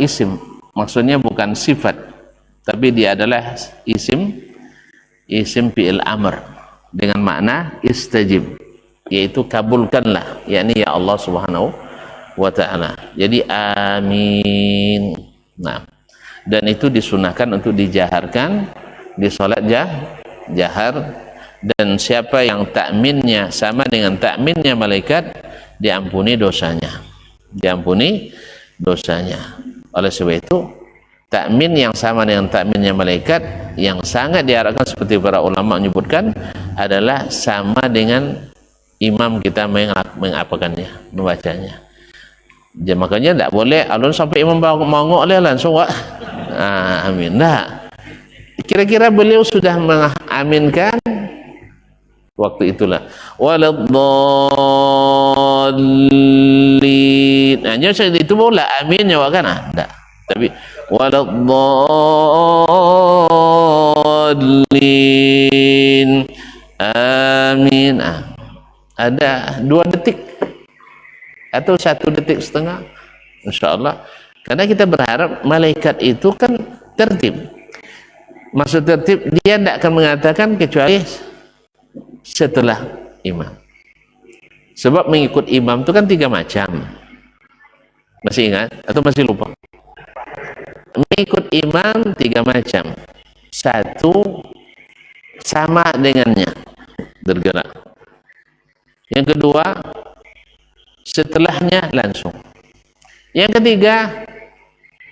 [SPEAKER 1] isim. Maksudnya bukan sifat. Tapi dia adalah isim fi'il amr dengan makna istajib, yaitu kabulkanlah, yakni ya Allah Subhanahu wa ta'ala. Jadi amin. Nah, dan itu disunahkan untuk dijaharkan di salat jahar. Dan siapa yang takminnya sama dengan takminnya malaikat, diampuni dosanya. Oleh sebab itu takmin yang sama dengan takminnya malaikat yang sangat diharapkan seperti para ulama menyebutkan adalah sama dengan imam kita mengapakannya, membacanya. Jadi makanya tidak boleh alun sampai imam mangok dia langsung amin. Nah, kira-kira beliau sudah mengaminkan waktu itulah waladdallin. Hanya itu boleh aminnya kan? Tidak. Tapi waladdallin. Amin. Ada 2 detik atau 1 detik setengah, insyaallah. Karena kita berharap malaikat itu kan tertib. Maksud tertib, dia tidak akan mengatakan kecuali setelah imam. Sebab mengikut imam itu kan 3 macam. Masih ingat atau masih lupa? Mengikut imam 3 macam. 1, sama dengannya bergerak. Yang kedua, setelahnya langsung. Yang ketiga,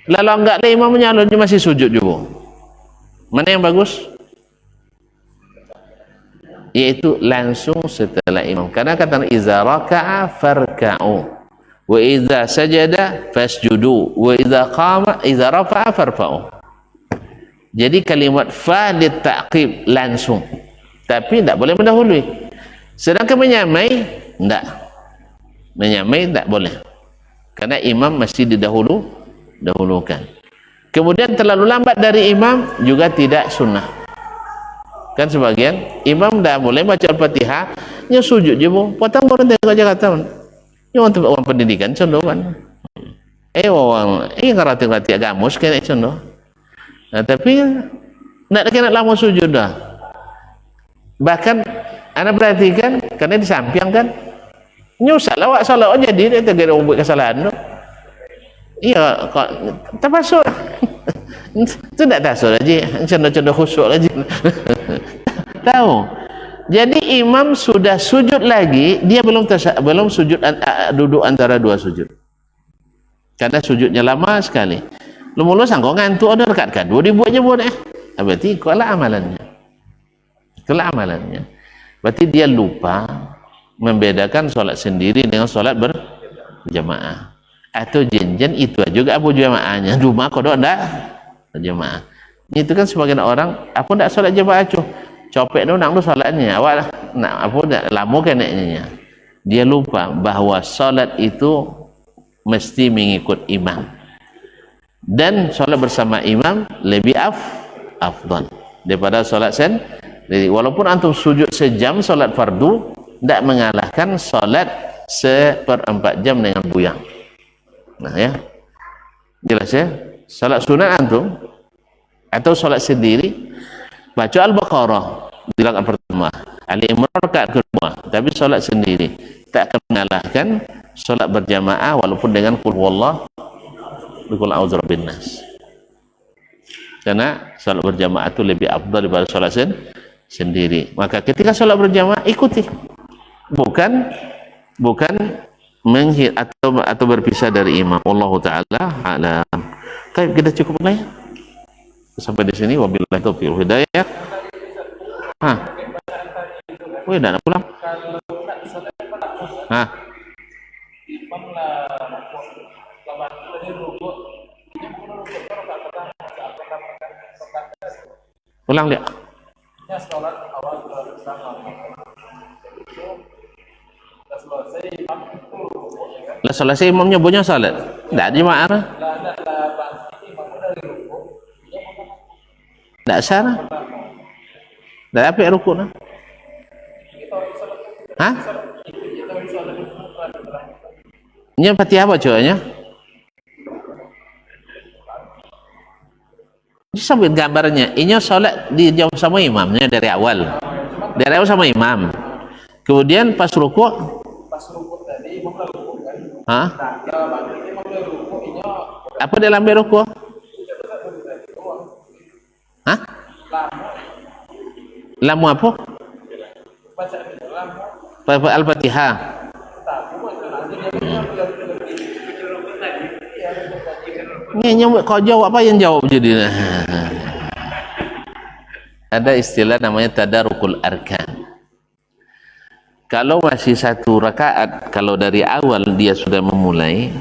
[SPEAKER 1] lalu enggak ada imamnya, lalu dia masih sujud juga. Mana yang bagus? Yaitu langsung setelah imam. Karena kata iza raka'a farka'u wa iza sajada fasjudu wa iza qama iza rafa'a farfa'u. Jadi kalimat fa litta'qib, langsung. Tapi tidak boleh mendahului. Sedangkan menyamai tidak. Menyamai tidak boleh. Karena imam mesti didahulukan. Kemudian terlalu lambat dari imam juga tidak sunnah. Kan sebagian imam dah boleh baca Al-Fatihah, nya sujud je bu, potong orang tengok Jakarta. Yang orang pendidikan contoh kan. Orang ngerati agamus kena contoh. Nah, tapi nak kena lama sujud dah. Bahkan anda perhatikan karena disamping kan nyusah lawak salat jadi dia tergera buat kesalahan tu. Iya, kok termasuk itu tidak tasuk lagi, contoh-contoh khusyuk lagi. Tahu. Jadi imam sudah sujud lagi, dia belum sujud duduk antara 2 sujud. Karena sujudnya lama sekali. Lu sangkau ngantuk ada dekat kan. 2 dibuat je buat berarti itulah amalannya. Itulah amalannya. Berarti dia lupa membedakan solat sendiri dengan solat berjamaah. Atau jenjen itu juga abu jamaahnya. Rumah kodok enggak jamaah. Itu kan sebagian orang apa enggak solat jamaah cuh. Copek tu nak lu solatnya. Awak nak apa enggak lama kenanya. Dia lupa bahawa solat itu mesti mengikut imam. Dan solat bersama imam lebih afdal daripada solat sendiri. Walaupun antum sujud sejam solat fardu, tidak mengalahkan solat 1/4 jam dengan buyang. Nah ya, jelas ya. Salat sunat antum atau salat sendiri baca Al-Baqarah di rakaat pertama, Ali Imran rakaat kedua, tapi salat sendiri tak akan mengalahkan salat berjamaah walaupun dengan qul huwallah wa qul a'udzu birabbin nas. Karena salat berjamaah itu lebih afdal daripada salat sendiri. Maka ketika salat berjamaah ikuti, bukan atau berpisah dari imam. Wallahu taala alam. Baik, kita cukup lah ya. Sampai di sini, wabillahi taufiq wal hidayah. Wih, dah nak pulang. Pulang dia. Lah selesai imamnya punya salat. Tak jemaah. Tak sah. Tak apa rukuk nah. Nya Fatihah bacanya. Disebut gambarnya. Ini salat dijawab sama imamnya dari awal. Dari awal sama imam. Kemudian pas rukuk tadi imam rukuk kan. Apa dalam rukuk? Lamu apa? Al-Fatihah. Ini kau jawab apa yang jawab jadi? Ada istilah namanya tadarukul arkan. Kalau masih satu rakaat, kalau dari awal dia sudah memulai,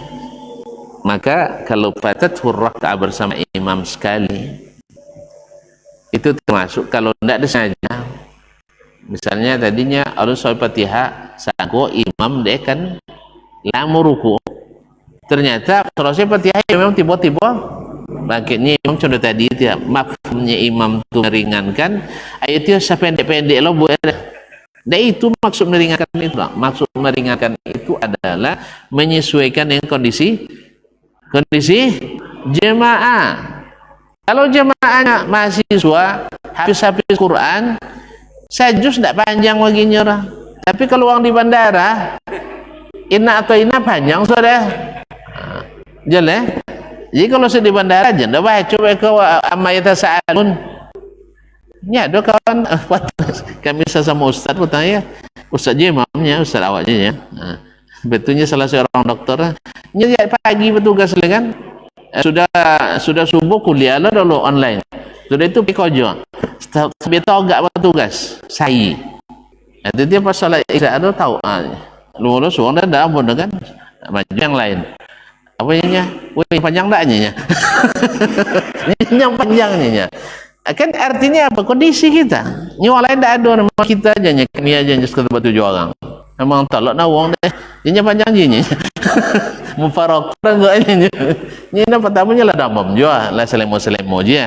[SPEAKER 1] maka kalau fatathur rakaat bersama imam sekali, itu termasuk. Kalau tidak ada saja, misalnya tadinya harus Al-Fatihah, sangko imam dia kan lamu ruku, ternyata selesai Fatihah imam tiba-tiba bangkitnya imam contoh tadi dia mafhumnya imam itu meringankan ayatnya sependek-pendek lo buat. Dan itu maksud meringankan itu. Maksud meringankan itu adalah menyesuaikan dengan kondisi jemaah. Kalau jemaahnya mahasiswa habis Quran, sajus tidak panjang baginya orang. Tapi kalau orang di bandara, inna atau inna panjang sudah. Jelas. Jadi kalau saya di bandara aja, dah baca ke amayat sa'alun. Ya, ada kawan kami sama ustaz bertanya, ustaz je imamnya, ustaz awaknya ya. Betulnya salah seorang doktor. Ini pagi bertugas kan? Sudah subuh kuliah lah dulu online. Sudah itu pergi kerja. Sampai tahu agak bertugas. Saya. Itu dia pas salat isya ada tahu. Lulus orang dah pun kan. Maju yang lain. Apa nya? Wih panjang taknya. Yang panjangnya. Kan artinya apa? Kondisi kita. Nyawa lain tak ada, nama kita aja, kami aja yang sekitar 7 orang. Memang tak nak nawang deh. Ini panjang je. Mufarak enggak ini. Ini apa tamunya lah damam juga, lah selemo je.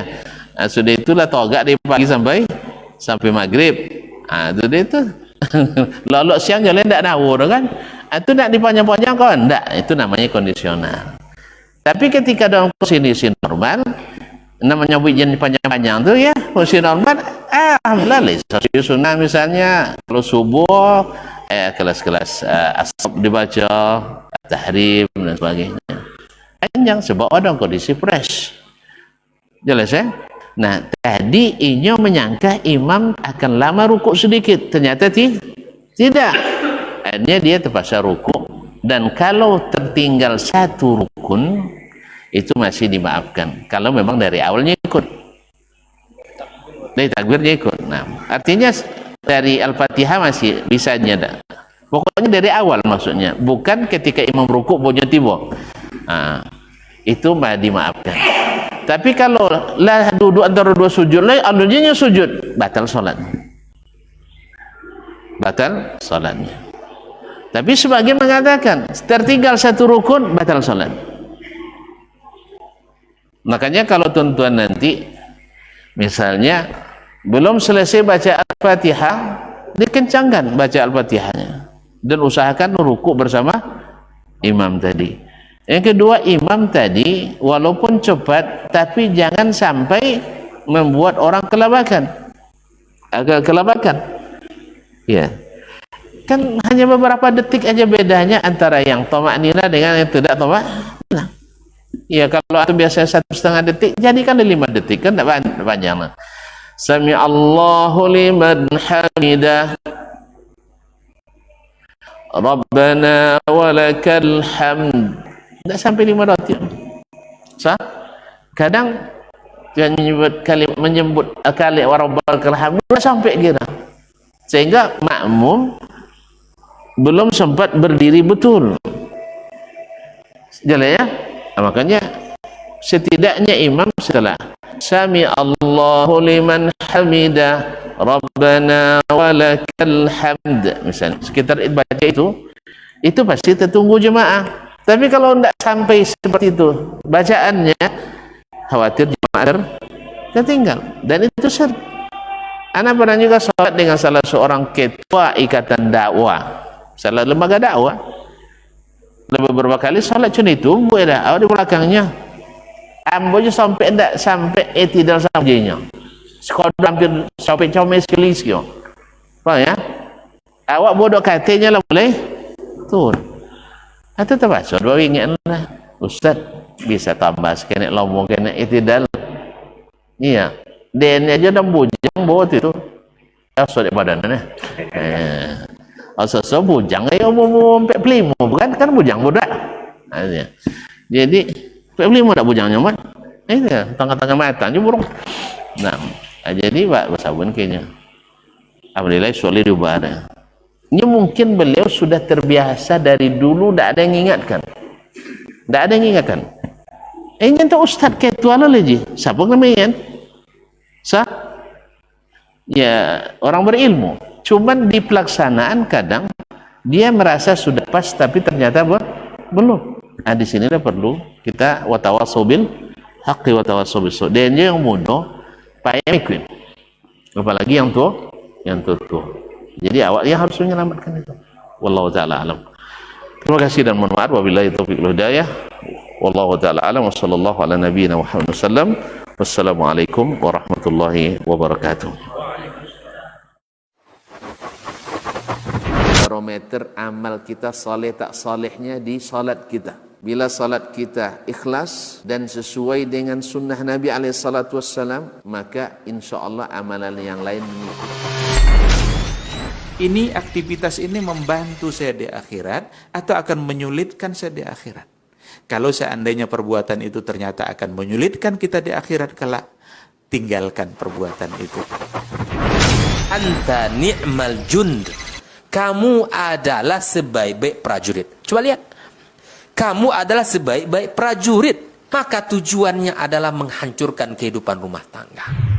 [SPEAKER 1] Sudah itulah togak dari pagi sampai maghrib. Sudah itu. Lalu siang jalan tak nawur kan? Itu nak dipanjang-panjang kawan? Tak, itu namanya kondisional. Tapi ketika dalam kondisi normal, namanya wijen panjang-panjang tu ya, kondisi normal, alhamdulillah sunnah misalnya kalau subuh kelas-kelas asab dibaca, tahrim dan sebagainya panjang sebab ada kondisi fresh. Jelas ya? Nah tadi inyo menyangka imam akan lama rukuk sedikit, ternyata tidak. Akhirnya dia terpaksa rukuk, dan kalau tertinggal satu rukun itu masih dimaafkan kalau memang dari awalnya ikut, dari takbirnya ikut. Nah artinya dari Al-Fatihah masih bisa nyada, pokoknya dari awal maksudnya, bukan ketika imam rukuk punya tiba. Itu dimaafkan. Tapi kalau lah duduk antara dua sujud lah, anunya sujud, batal solatnya. Tapi sebagian mengatakan tertinggal satu rukun batal solat. Makanya kalau tuan-tuan nanti misalnya belum selesai baca Al-Fatihah, dikencangkan baca Al-Fatihahnya dan usahakan rukuk bersama imam tadi. Yang kedua, imam tadi walaupun cepat tapi jangan sampai membuat orang kelabakan. Agak kelabakan. Ya. Kan hanya beberapa detik aja bedanya antara yang tamaknina dengan yang tidak tamaknina. Ya, kalau itu biasanya 1,5 detik, jadikan 5 detik, kan tidak panjang. Sami Allahu liman hamidah. Rabbana walakal hamd. Tidak sampai 5 detik. Sah? Kadang dia menyebut kali Rabbana hamd sampai kira. Sehingga makmum belum sempat berdiri betul. Jelas ya? Nah, makanya setidaknya imam setelah Sami Allahu liman hamidah Rabbana walakal hamd, misalnya sekitar baca itu pasti tertunggu jemaah. Tapi kalau tidak sampai seperti itu bacaannya, khawatir jemaah tertinggal, dan itu syirik. Ana pernah juga sholat dengan salah seorang ketua ikatan dakwah, salah lembaga dakwah. Beberapa kali sholat cuma itu, awak di belakangnya, ambonya sampai tidak sampai tidak sampainya. Sekolah hampir sampai comel sekali sekio. Faham ya? Awak bodoh katanya lah boleh turun. Atau terbaca dua ingat lah. Ustaz bisa tambah sekali lombong kena itidal. Iya. Dan aja dah bujang bawa itu. Asal badannya. Asal bujang ayo mau sampai pelimo, bukan kan bujang budak. Jadi pelimo tak bujang nyaman. Itu tengah-tengah mata je burung. Nah, jadi Pak Sabun kayaknya. Alhamdulillah solid ibadah. Ini mungkin beliau sudah terbiasa dari dulu, tidak ada yang ingatkan. Tidak ada yang ingatkan. Ini entah ustaz ketua lah lagi. Siapa namanya? Sah? Ya, orang berilmu. Cuman di pelaksanaan kadang dia merasa sudah pas tapi ternyata belum. Nah, di sinilah perlu kita watawasau bil haqqi watawasau bis sabr. Dan yang mudah payah ikut. Apalagi yang tua, Jadi awak yang harus menyelamatkan itu. Wallahu taala alam. Terima kasih dan mohon maaf, wabillahi taufiq wal hidayah. Wallahu taala alam, wa sallallahu ala nabiyyina Muhammad sallam. Wassalamualaikum warahmatullahi wabarakatuh. Barometer amal kita saleh tak salehnya di salat kita. Bila salat kita ikhlas dan sesuai dengan sunnah Nabi SAW, maka insya Allah amalan yang lain mengikuti.
[SPEAKER 2] Ini aktivitas ini membantu saya di akhirat atau akan menyulitkan saya di akhirat. Kalau seandainya perbuatan itu ternyata akan menyulitkan kita di akhirat kelak, tinggalkan perbuatan itu.
[SPEAKER 3] Anta ni'mal jund. Kamu adalah sebaik-baik prajurit. Coba lihat. Kamu adalah sebaik-baik prajurit. Maka tujuannya adalah menghancurkan kehidupan rumah tangga.